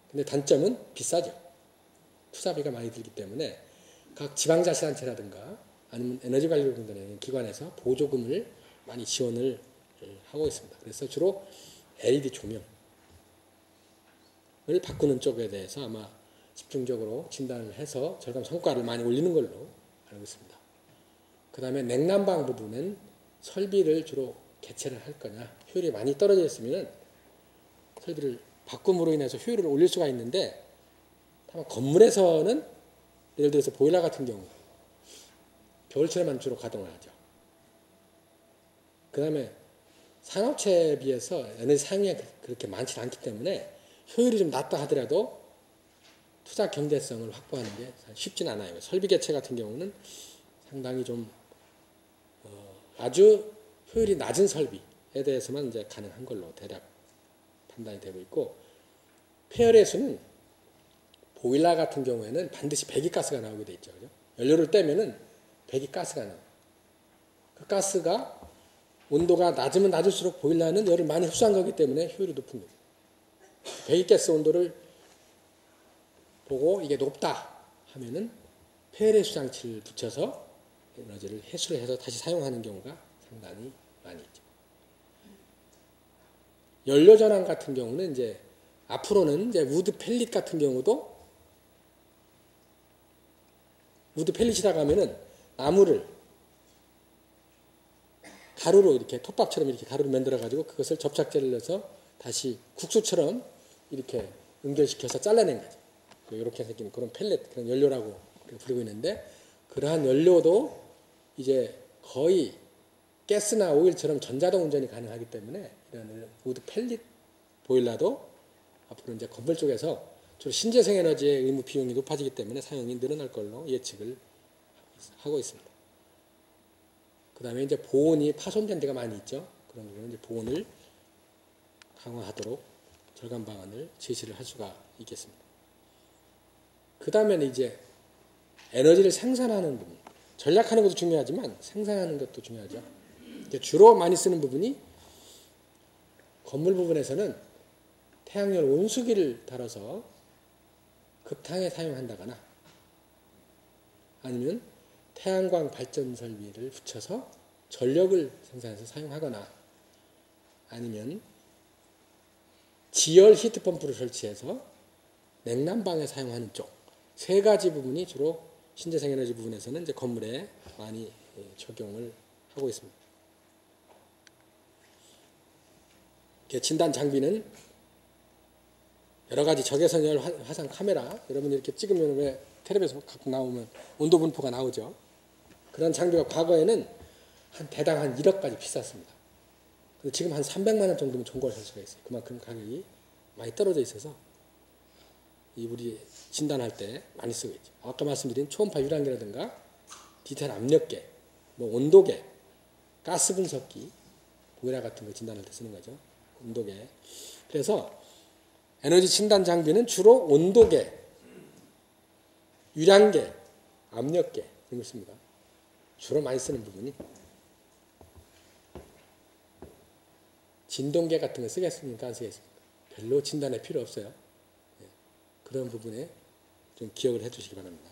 근데 단점은 비싸죠. 투자비가 많이 들기 때문에 각 지방자치단체라든가 아니면 에너지관리를 분담하는 기관에서 보조금을 많이 지원을 하고 있습니다. 그래서 주로 LED 조명을 바꾸는 쪽에 대해서 아마 집중적으로 진단을 해서 절감 성과를 많이 올리는 걸로 알고 있습니다. 그 다음에 냉난방 부분은 설비를 주로 개체를 할 거냐, 효율이 많이 떨어져 있으면 설비를 바꿈으로 인해서 효율을 올릴 수가 있는데 다만 건물에서는 예를 들어서 보일러 같은 경우 겨울철에만 주로 가동을 하죠. 그 다음에 산업체에 비해서 에너지 사용량이 그렇게 많지 않기 때문에 효율이 좀 낮다 하더라도 투자 경제성을 확보하는 게 쉽진 않아요. 설비 개체 같은 경우는 상당히 좀 아주 효율이 낮은 설비에 대해서만 이제 가능한 걸로 대략 판단이 되고 있고, 폐열의 수는 보일러 같은 경우에는 반드시 배기가스가 나오게 돼 있죠. 그죠? 연료를 떼면은 배기가스가 나와요. 그 가스가 온도가 낮으면 낮을수록 보일러는 열을 많이 흡수한 거기 때문에 효율이 높은 거예요. 배기가스 온도를 보고 이게 높다 하면은 폐열해수 장치를 붙여서 에너지를 해수를 해서 다시 사용하는 경우가 상당히 많이 있죠. 연료 전환 같은 경우는 이제 앞으로는 이제 우드 펠릿 같은 경우도 우드 펠릿이라고 하면은 나무를 가루로 이렇게 톱밥처럼 이렇게 가루로 만들어 가지고 그것을 접착제를 넣어서 다시 국수처럼 이렇게 연결시켜서 잘라낸 거죠. 이렇게 생긴 그런 펠렛, 그런 연료라고 부르고 있는데, 그러한 연료도 이제 거의 가스나 오일처럼 전자동 운전이 가능하기 때문에 이런 우드 펠릿 보일러도 앞으로 이제 건설 쪽에서 주로 신재생 에너지의 의무 비용이 높아지기 때문에 사용이 늘어날 걸로 예측을 하고 있습니다. 그 다음에 이제 보온이 파손된 데가 많이 있죠. 그런 부분은 이제 보온을 강화하도록 절감 방안을 제시를 할 수가 있겠습니다. 그 다음에는 이제 에너지를 생산하는 부분, 전략하는 것도 중요하지만 생산하는 것도 중요하죠. 주로 많이 쓰는 부분이 건물 부분에서는 태양열 온수기를 달아서 급탕에 사용한다거나, 아니면 태양광 발전 설비를 붙여서 전력을 생산해서 사용하거나, 아니면 지열 히트펌프를 설치해서 냉난방에 사용하는 쪽, 세 가지 부분이 주로 신재생에너지 부분에서는 이제 건물에 많이 적용을 하고 있습니다. 진단 장비는 여러 가지 적외선열 화상 카메라, 여러분이 이렇게 찍으면 왜 텔레비에서 갖고 나오면 온도 분포가 나오죠. 그런 장비가 과거에는 대당 한 1억까지 비쌌습니다. 지금 한 300만 원 정도면 좋은 걸 살 수가 있어요. 그만큼 가격이 많이 떨어져 있어서 우리 진단할 때 많이 쓰고 있죠. 아까 말씀드린 초음파 유량계라든가 디테일 압력계, 온도계, 가스 분석기, 보일러 같은 거 진단할 때 쓰는 거죠. 온도계. 그래서 에너지 진단 장비는 주로 온도계, 유량계, 압력계 이런 걸 씁니다. 주로 많이 쓰는 부분이. 진동계 같은 거 쓰겠습니까? 안 쓰겠습니까? 별로 진단에 필요 없어요. 그런 부분에 좀 기억을 해 주시기 바랍니다.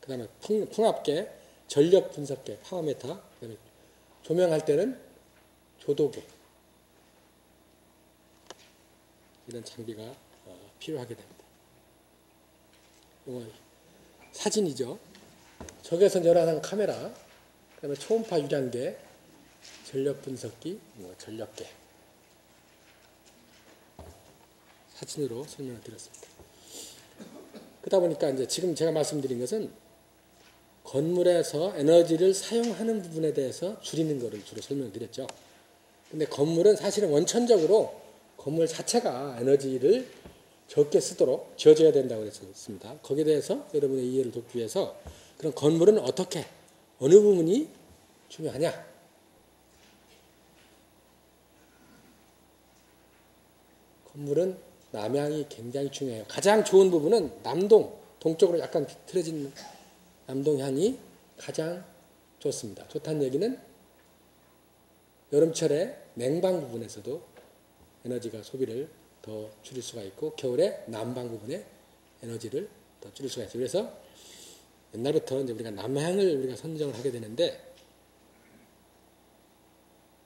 그 다음에 풍압계, 전력 분석계, 파워메터, 그다음에 조명할 때는 조도계, 이런 장비가 필요하게 됩니다. 이거 사진이죠. 적외선 열화상 카메라, 그다음에 초음파 유량계, 전력 분석기, 전력계. 사진으로 설명을 드렸습니다. 그러다 보니까 이제 지금 제가 말씀드린 것은 건물에서 에너지를 사용하는 부분에 대해서 줄이는 것을 주로 설명을 드렸죠. 근데 건물은 사실은 원천적으로 건물 자체가 에너지를 적게 쓰도록 지어져야 된다고 그랬습니다. 거기에 대해서 여러분의 이해를 돕기 위해서 그럼 건물은 어떻게, 어느 부분이 중요하냐? 건물은 남향이 굉장히 중요해요. 가장 좋은 부분은 남동, 동쪽으로 약간 틀어진 남동향이 가장 좋습니다. 좋다는 얘기는 여름철에 냉방 부분에서도 에너지가 소비를 더 줄일 수가 있고, 겨울에 난방 부분에 에너지를 더 줄일 수가 있어요. 그래서 옛날부터 이제 우리가 남향을 우리가 선정을 하게 되는데,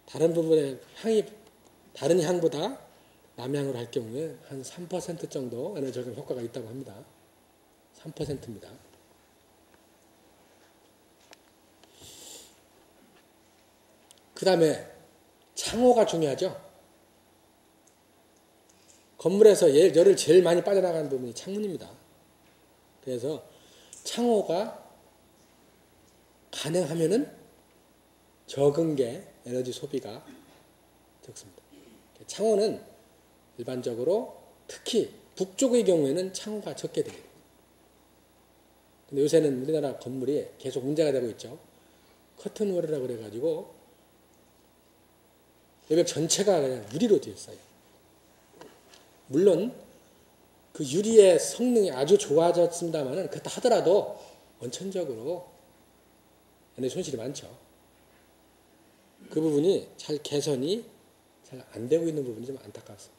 다른 부분의 향이 다른 향보다 남향으로 할 경우에 한 3% 정도 에너지 절감 효과가 있다고 합니다. 3%입니다. 그 다음에 창호가 중요하죠. 건물에서 열을 제일 많이 빠져나가는 부분이 창문입니다. 그래서 창호가 가능하면은 적은 게 에너지 소비가 적습니다. 창호는 일반적으로 특히 북쪽의 경우에는 창호가 적게 돼요. 근데 요새는 우리나라 건물이 계속 문제가 되고 있죠. 커튼월이라고 그래가지고 외벽 전체가 그냥 유리로 되어 있어요. 물론 그 유리의 성능이 아주 좋아졌습니다만은 그렇다 하더라도 원천적으로 에너지 손실이 많죠. 그 부분이 잘 개선이 잘 안 되고 있는 부분이 좀 안타깝습니다.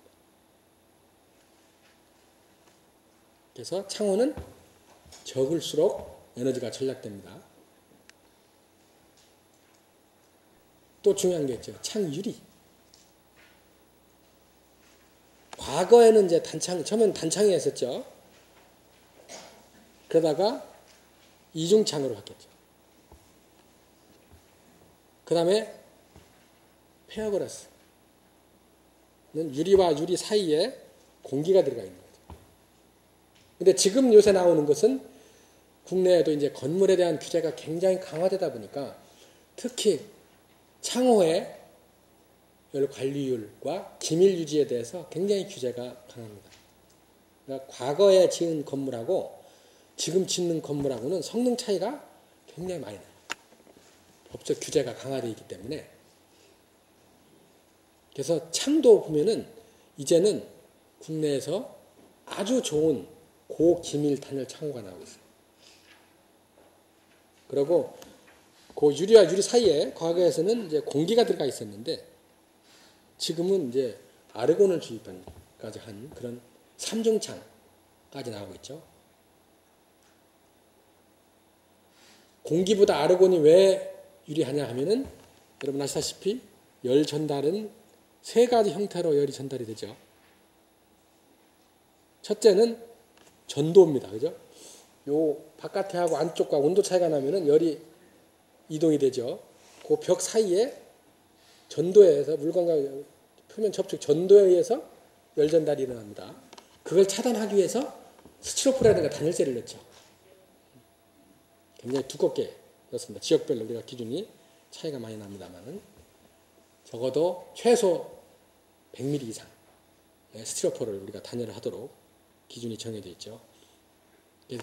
그래서 창호는 적을수록 에너지가 절약됩니다. 또 중요한 게 있죠. 창유리. 과거에는 이제 처음에는 단창이 했었죠. 그러다가 이중창으로 바뀌었죠. 그 다음에 페어글라스는 유리와 유리 사이에 공기가 들어가 있는 거죠. 근데 지금 요새 나오는 것은 국내에도 이제 건물에 대한 규제가 굉장히 강화되다 보니까 특히 창호의 열 관리율과 기밀 유지에 대해서 굉장히 규제가 강합니다. 그러니까 과거에 지은 건물하고 지금 짓는 건물하고는 성능 차이가 굉장히 많이 나요. 법적 규제가 강화되어 있기 때문에. 그래서 창도 보면은 이제는 국내에서 아주 좋은 고기밀 단열 창호가 나오고 있어요. 그리고 그 유리와 유리 사이에 과거에서는 이제 공기가 들어가 있었는데 지금은 이제 아르곤을 주입까지 한 그런 3중창까지 나오고 있죠. 공기보다 아르곤이 왜 유리하냐 하면은 여러분 아시다시피 열 전달은 세 가지 형태로 열이 전달이 되죠. 첫째는 전도입니다. 그죠? 요 바깥에 하고 안쪽과 온도 차이가 나면은 열이 이동이 되죠. 그 벽 사이에 전도에 의해서 물건과 표면 접촉 전도에 의해서 열 전달이 일어납니다. 그걸 차단하기 위해서 스티로폼이라든가 단열재를 넣죠. 굉장히 두껍게 넣습니다. 지역별로 우리가 기준이 차이가 많이 납니다만은 적어도 최소 100mm 이상 스티로폼을 우리가 단열을 하도록 기준이 정해져 있죠.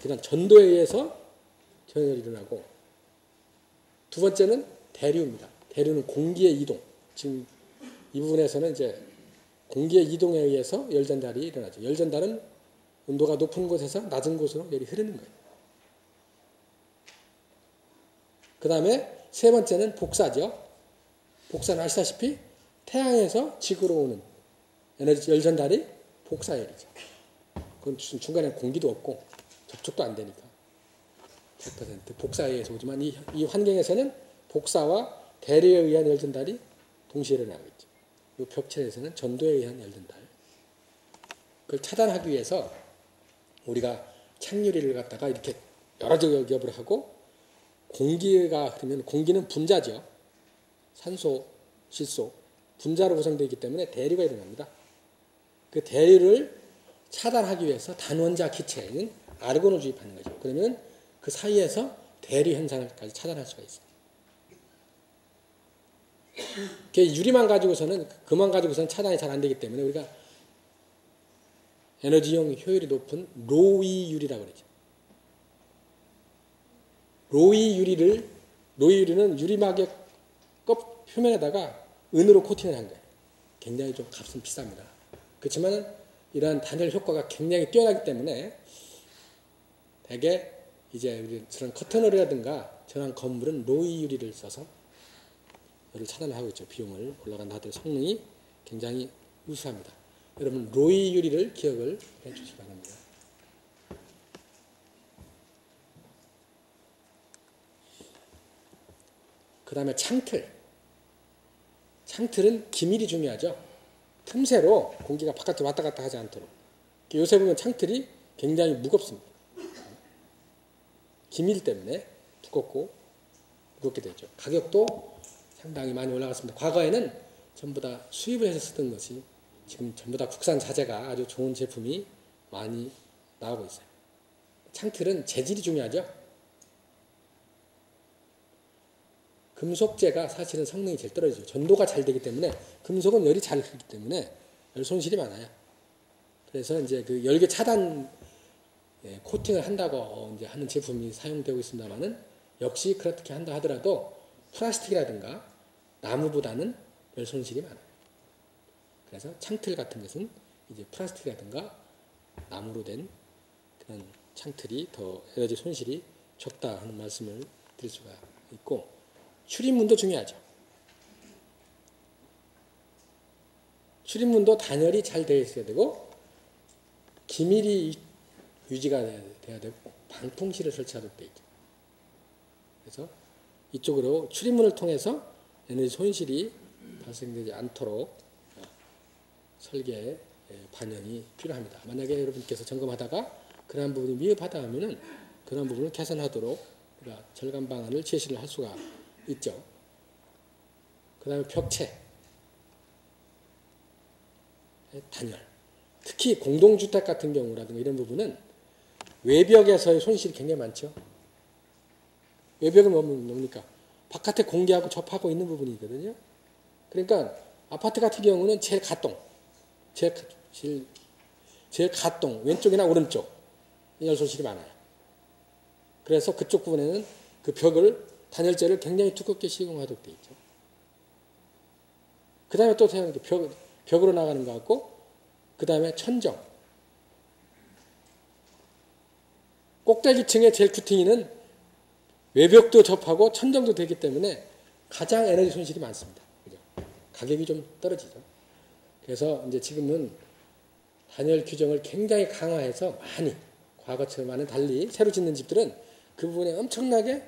그런 전도에 의해서 전열이 일어나고 두 번째는 대류입니다. 대류는 공기의 이동. 지금 이 부분에서는 이제 공기의 이동에 의해서 열 전달이 일어나죠. 열 전달은 온도가 높은 곳에서 낮은 곳으로 열이 흐르는 거예요. 그 다음에 세 번째는 복사죠. 복사는 아시다시피 태양에서 지구로 오는 에너지 열 전달이 복사열이죠. 그건 중간에 공기도 없고 접촉도 안 되니까 100% 복사에 의해서 오지만 이 환경에서는 복사와 대류에 의한 열 전달이 동시에 일어나고 있죠. 이 벽체에서는 전도에 의한 열 전달. 그걸 차단하기 위해서 우리가 창유리를 갖다가 이렇게 여러 겹을 하고 공기가 흐르면 공기는 분자죠. 산소, 질소, 분자로 구성되어 있기 때문에 대류가 일어납니다. 그 대류를 차단하기 위해서 단원자 기체인 아르곤을 주입하는 거죠. 그러면 그 사이에서 대류 현상을까지 차단할 수가 있어요. 유리만 가지고서는 그만 가지고서는 차단이 잘 안 되기 때문에 우리가 에너지용 효율이 높은 로이 유리라고 그러죠. 로이 유리는 유리막의 껍 표면에다가 은으로 코팅을 한 거예요. 굉장히 좀 값은 비쌉니다. 그렇지만 이러한 단열 효과가 굉장히 뛰어나기 때문에 대개 이제 우리 저런 커튼홀이라든가 저런 건물은 로이 유리를 써서 열을 차단을 하고 있죠. 비용을 올라간다 하더라도 성능이 굉장히 우수합니다. 여러분 로이 유리를 기억을 해 주시기 바랍니다. 그 다음에 창틀. 창틀은 기밀이 중요하죠. 틈새로 공기가 바깥으로 왔다 갔다 하지 않도록. 요새 보면 창틀이 굉장히 무겁습니다. 기밀 때문에 두껍고 무겁게 되죠. 가격도 상당히 많이 올라갔습니다. 과거에는 전부 다 수입을 해서 쓰던 것이 지금 전부 다 국산 자재가 아주 좋은 제품이 많이 나오고 있어요. 창틀은 재질이 중요하죠. 금속재가 사실은 성능이 제일 떨어지죠. 전도가 잘 되기 때문에 금속은 열이 잘 흐르기 때문에 열 손실이 많아요. 그래서 이제 그 열계 차단 코팅을 한다고 이제 하는 제품이 사용되고 있습니다만은 역시 그렇게 한다 하더라도 플라스틱이라든가 나무보다는 열 손실이 많아요. 그래서 창틀 같은 것은 이제 플라스틱이라든가 나무로 된 그런 창틀이 더 에너지 손실이 적다 하는 말씀을 드릴 수가 있고, 출입문도 중요하죠. 출입문도 단열이 잘 되어 있어야 되고 기밀이 유지가 돼야 되고 방풍실을 설치하도록 되어 있죠. 그래서 이쪽으로 출입문을 통해서 에너지 손실이 발생되지 않도록 설계 반영이 필요합니다. 만약에 여러분께서 점검하다가 그러한 부분이 미흡하다 하면은 그런 부분을 개선하도록 우리가 절감 방안을 제시를 할 수가 있죠. 그 다음에 벽체, 단열. 특히 공동주택 같은 경우라든가 이런 부분은 외벽에서의 손실이 굉장히 많죠. 외벽은 뭡니까? 바깥에 공기하고 접하고 있는 부분이거든요. 그러니까 아파트 같은 경우는 제일 갓동, 제일 갓동, 왼쪽이나 오른쪽 열 손실이 많아요. 그래서 그쪽 부분에는 그 벽을 단열재를 굉장히 두껍게 시공하도록 되어 있죠. 그 다음에 또 벽으로 나가는 것 같고, 그 다음에 천정. 꼭대기층의 젤 쿠팅이는 외벽도 접하고 천정도 되기 때문에 가장 에너지 손실이 많습니다. 그죠? 가격이 좀 떨어지죠. 그래서 이제 지금은 단열 규정을 굉장히 강화해서 많이 과거처럼와는 달리 새로 짓는 집들은 그 부분에 엄청나게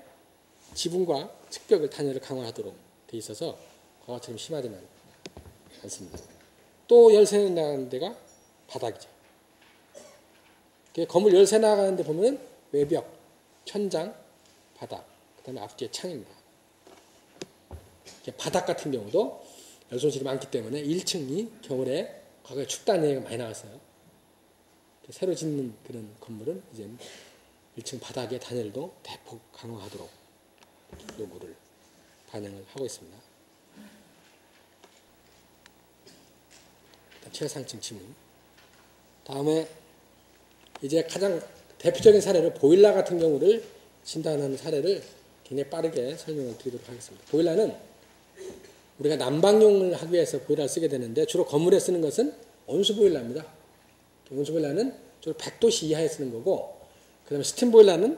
지붕과 측벽을 단열을 강화하도록 돼 있어서 과거처럼 심하지는 않습니다. 또 열쇠 나가는 데가 바닥이죠. 건물 열쇠 나가는 데 보면 외벽, 천장, 바닥, 그 다음에 앞뒤에 창입니다. 바닥 같은 경우도 열 손실이 많기 때문에 1층이 겨울에 과거에 춥다는 얘기가 많이 나왔어요. 새로 짓는 그런 건물은 이제 1층 바닥의 단열도 대폭 강화하도록 요구를 반영을 하고 있습니다. 최상층 지문. 다음에 이제 가장 대표적인 사례로 보일러 같은 경우를 진단하는 사례를 굉장히 빠르게 설명을 드리도록 하겠습니다. 보일러는 우리가 난방용을 하기 위해서 보일러를 쓰게 되는데 주로 건물에 쓰는 것은 온수 보일러입니다. 온수 보일러는 주로 100도씨 이하에 쓰는 거고, 그 다음에 스팀 보일러는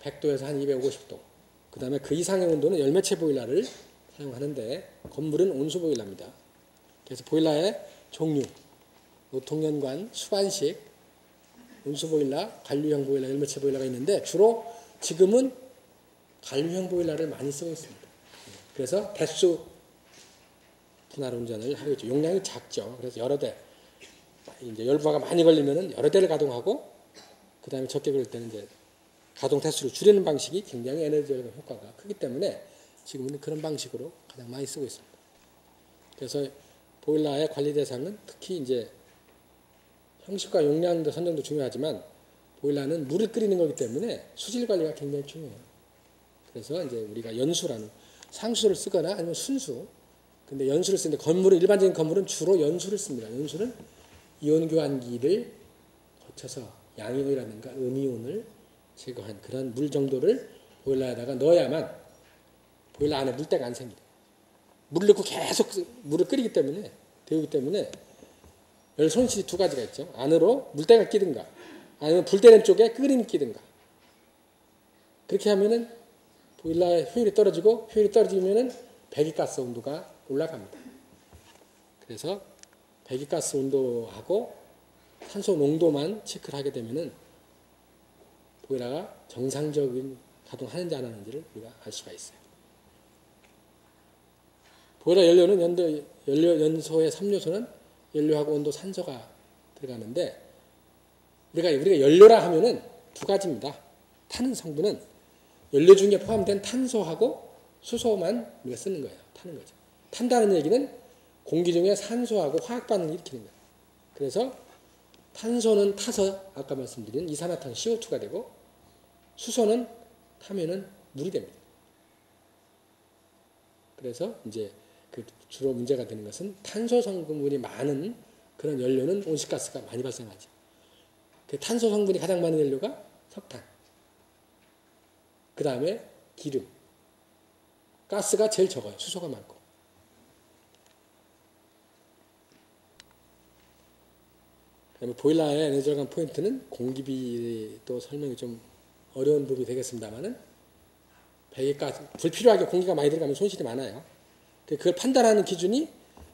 100도에서 한 250도, 그 다음에 그 이상의 온도는 열매체 보일러를 사용하는데 건물은 온수 보일러입니다. 그래서 보일러의 종류, 노통연관, 수반식, 온수 보일러, 관류형 보일러, 열매체 보일러가 있는데 주로 지금은 관류형 보일러를 많이 쓰고 있습니다. 그래서 대수 분할 운전을 하고 있죠. 용량이 작죠. 그래서 여러 대, 이제 열부하가 많이 걸리면은 여러 대를 가동하고, 그 다음에 적게 걸릴 때는 이제 가동 대수를 줄이는 방식이 굉장히 에너지 절감 효과가 크기 때문에 지금은 그런 방식으로 가장 많이 쓰고 있습니다. 그래서 보일러의 관리 대상은 특히 이제 형식과 용량도 선정도 중요하지만 보일러는 물을 끓이는 거기 때문에 수질 관리가 굉장히 중요해요. 그래서 이제 우리가 연수라는 상수를 쓰거나 아니면 순수. 근데 연수를 쓰는데 건물은, 일반적인 건물은 주로 연수를 씁니다. 연수는 이온 교환기를 거쳐서 양이온이라든가 음이온을 제거한 그런 물 정도를 보일러에다가 넣어야만 보일러 안에 물때가 안 생깁니다. 물을 넣고 계속 물을 끓이기 때문에, 데우기 때문에 열 손실이 두 가지가 있죠. 안으로 물때가 끼든가 아니면 불때는 쪽에 끓임이 끼든가. 그렇게 하면은 보일러의 효율이 떨어지고, 효율이 떨어지면은 배기가스 온도가 올라갑니다. 그래서 배기가스 온도하고 산소 농도만 체크를 하게 되면은 보일러가 정상적인 가동하는지 안 하는지를 우리가 알 수가 있어요. 보일러 연료는 연소의 3요소는 연료하고 온도, 산소가 들어가는데 우리가 연료라 하면은 두 가지입니다. 타는 성분은 연료 중에 포함된 탄소하고 수소만 우리가 쓰는 거예요. 타는 거죠. 탄다는 얘기는 공기 중에 산소하고 화학 반응을 일으키는 거예요. 그래서 탄소는 타서 아까 말씀드린 이산화탄 CO2가 되고, 수소는 타면은 물이 됩니다. 그래서 이제 그 주로 문제가 되는 것은 탄소 성분이 많은 그런 연료는 온실가스가 많이 발생하죠. 그 탄소 성분이 가장 많은 연료가 석탄. 그 다음에 기름. 가스가 제일 적어요. 수소가 많고. 그다음에 보일러의 에너지 절감 포인트는 공기비도 설명이 좀 어려운 부분이 되겠습니다만은 배기가스, 불필요하게 공기가 많이 들어가면 손실이 많아요. 그걸 판단하는 기준이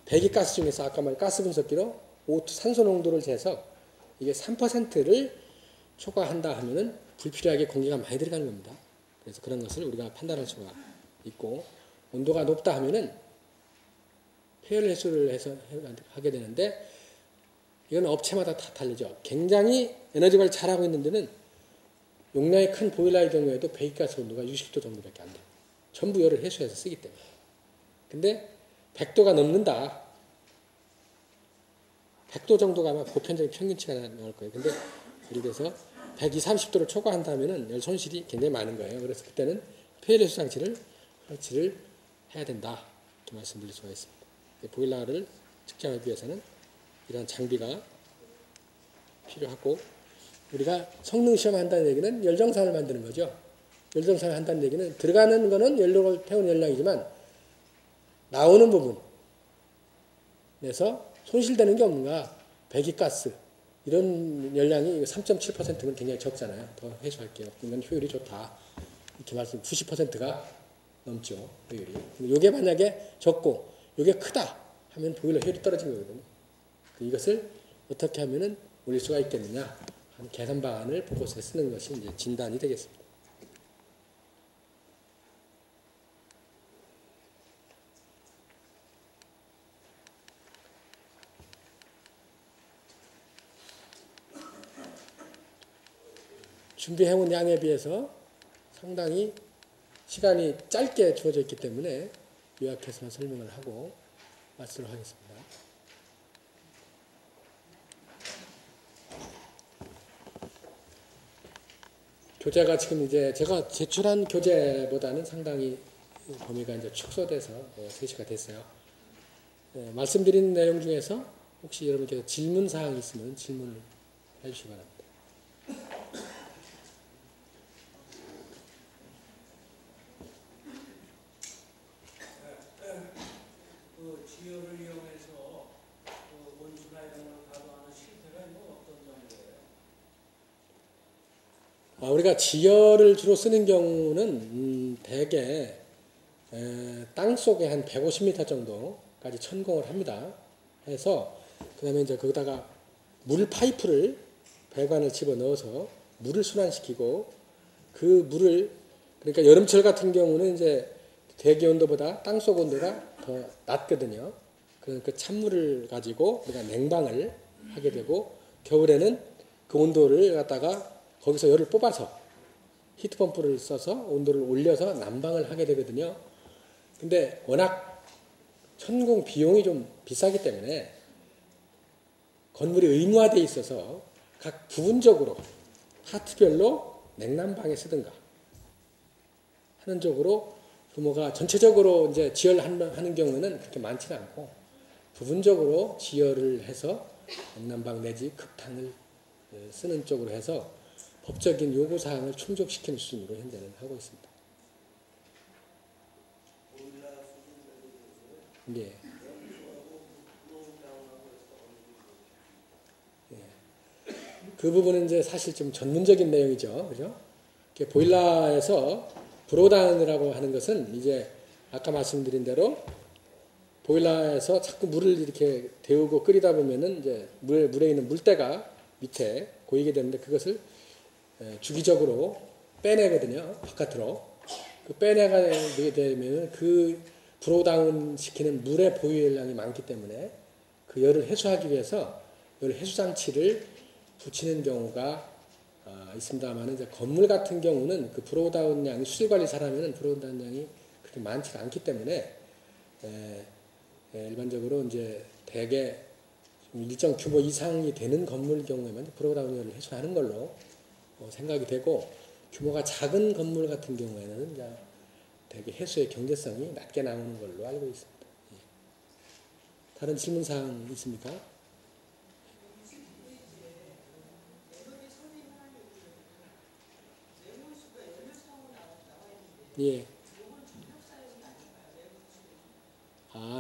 배기가스 중에서 아까 말한 가스 분석기로 O2 산소 농도를 재서 이게 3%를 초과한다 하면은 불필요하게 공기가 많이 들어가는 겁니다. 그래서 그런 것을 우리가 판단할 수가 있고, 온도가 높다 하면은 폐열 해소를 해서 하게 되는데, 이건 업체마다 다 다르죠. 굉장히 에너지 관리 잘하고 있는 데는 용량이 큰 보일러의 경우에도 배기가스 온도가 60도 정도밖에 안 돼요. 전부 열을 해소해서 쓰기 때문에. 근데 100도가 넘는다. 100도 정도가 아마 보편적인 평균치가 나올 거예요. 근데 예를 들어서 120, 30도를 초과한다면은 열 손실이 굉장히 많은 거예요. 그래서 그때는 폐열 해소 장치를 설치를 해야 된다. 이렇게 말씀드릴 수가 있습니다. 보일러를 측정하기 위해서는 이런 장비가 필요하고, 우리가 성능 시험한다는 얘기는 열정산을 만드는 거죠. 열정산을 한다는 얘기는 들어가는 거는 연료를 태우는 열량이지만 나오는 부분에서 손실되는 게 없는가. 배기가스 이런 열량이 3.7%면 굉장히 적잖아요. 더 해소할게요. 이건 효율이 좋다. 이렇게 말씀 90%가 넘죠. 효율이. 이게 만약에 적고 이게 크다 하면 보일러 효율이 떨어진 거거든요. 이것을 어떻게 하면은 올릴 수가 있겠느냐 하는 개선 방안을 보고서에 쓰는 것이 이제 진단이 되겠습니다. 준비해온 양에 비해서 상당히 시간이 짧게 주어져 있기 때문에 요약해서 설명을 하고 마치도록 하겠습니다. 교재가 지금 이제 제가 제출한 교재보다는 상당히 범위가 이제 축소돼서 3시가 됐어요. 말씀드린 내용 중에서 혹시 여러분께서 질문 사항이 있으면 질문을 해주시기 바랍니다. 그 지열을 이용해서 그 원수나 이런 걸 가동하는 실태가 있는 어떤 정도예요? 우리가 지열을 주로 쓰는 경우는 대개 땅 속에 한 150m 정도까지 천공을 합니다. 해서 그 다음에 이제 거기다가 물 파이프를 배관을 집어 넣어서 물을 순환시키고 그 물을, 그러니까 여름철 같은 경우는 이제 대기 온도보다 땅속 온도가 더 낮거든요. 그 찬물을 가지고 우리가 냉방을 하게 되고, 겨울에는 그 온도를 갖다가 거기서 열을 뽑아서 히트펌프를 써서 온도를 올려서 난방을 하게 되거든요. 근데 워낙 천공 비용이 좀 비싸기 때문에 건물이 의무화되어 있어서 각 부분적으로 파트별로 냉난방에 쓰든가 하는 쪽으로 규모가 전체적으로 이제 지열하는 경우는 그렇게 많지는 않고 부분적으로 지열을 해서 냉난방 내지 급탕을 쓰는 쪽으로 해서 법적인 요구사항을 충족시키는 수준으로 현재는 하고 있습니다. 예. 그 부분은 이제 사실 좀 전문적인 내용이죠. 그죠? 보일러에서 브로다운이라고 하는 것은 이제 아까 말씀드린 대로 보일러에서 자꾸 물을 이렇게 데우고 끓이다 보면은 이제 물에 있는 물때가 밑에 고이게 되는데 그것을 주기적으로 빼내거든요. 바깥으로. 그 빼내게 되면 그 브로다운 시키는 물의 보유량이 많기 때문에 그 열을 해소하기 위해서 열 해소 장치를 붙이는 경우가 있습니다만, 이제 건물 같은 경우는 그 브로다운 양이 수질 관리 잘하면 브로다운 양이 그렇게 많지 않기 때문에 일반적으로 이제 대개 일정 규모 이상이 되는 건물 경우에만 브로다운 열을 해소하는 걸로 생각이 되고, 규모가 작은 건물 같은 경우에는 이제 되게 해수의 경제성이 낮게 나오는 걸로 알고 있습니다. 예. 다른 질문 사항 있습니까? 예.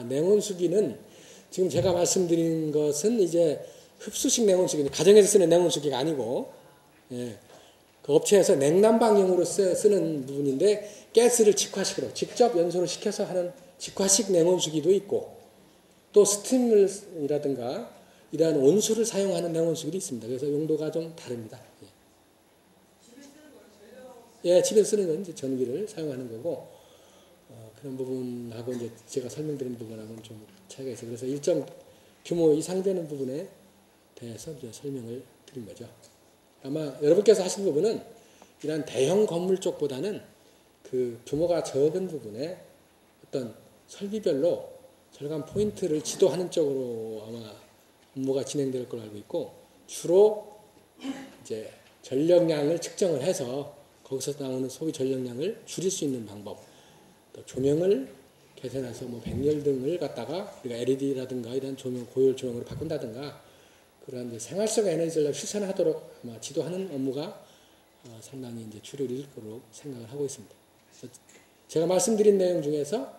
냉온수기는 지금 제가 말씀드린 것은 이제 흡수식 냉온수기, 가정에서 쓰는 냉온수기가 아니고, 예. 그 업체에서 냉난방용으로 쓰는 부분인데, 가스를 직화식으로 직접 연소를 시켜서 하는 직화식 냉온수기도 있고, 또 스팀이라든가 이러한 온수를 사용하는 냉온수기도 있습니다. 그래서 용도가 좀 다릅니다. 예, 집에서 쓰는 건 이제 전기를 사용하는 거고, 그런 부분하고 이제 제가 설명드린 부분하고는 좀 차이가 있어요. 그래서 일정 규모 이상 되는 부분에 대해서 이제 설명을 드린 거죠. 아마 여러분께서 하신 부분은 이런 대형 건물 쪽보다는 그 규모가 적은 부분에 어떤 설비별로 절감 포인트를 지도하는 쪽으로 아마 업무가 진행될 걸로 알고 있고, 주로 이제 전력량을 측정을 해서 거기서 나오는 소비 전력량을 줄일 수 있는 방법, 또 조명을 개선해서 뭐 백열 등을 갖다가 우리가 LED라든가 이런 조명, 고효율 조명으로 바꾼다든가 그런 이제 생활성 에너지 전략 실천하도록 아마 지도하는 업무가 상당히 이제 주를 거로 생각을 하고 있습니다. 제가 말씀드린 내용 중에서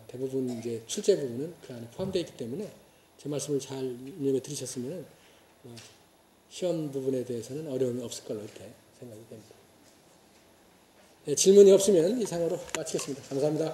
대부분 이제 출제 부분은 그 안에 포함되어 있기 때문에 제 말씀을 잘 인용해 들으셨으면 시험 부분에 대해서는 어려움이 없을 걸로 이렇게 생각이 됩니다. 네, 질문이 없으면 이상으로 마치겠습니다. 감사합니다.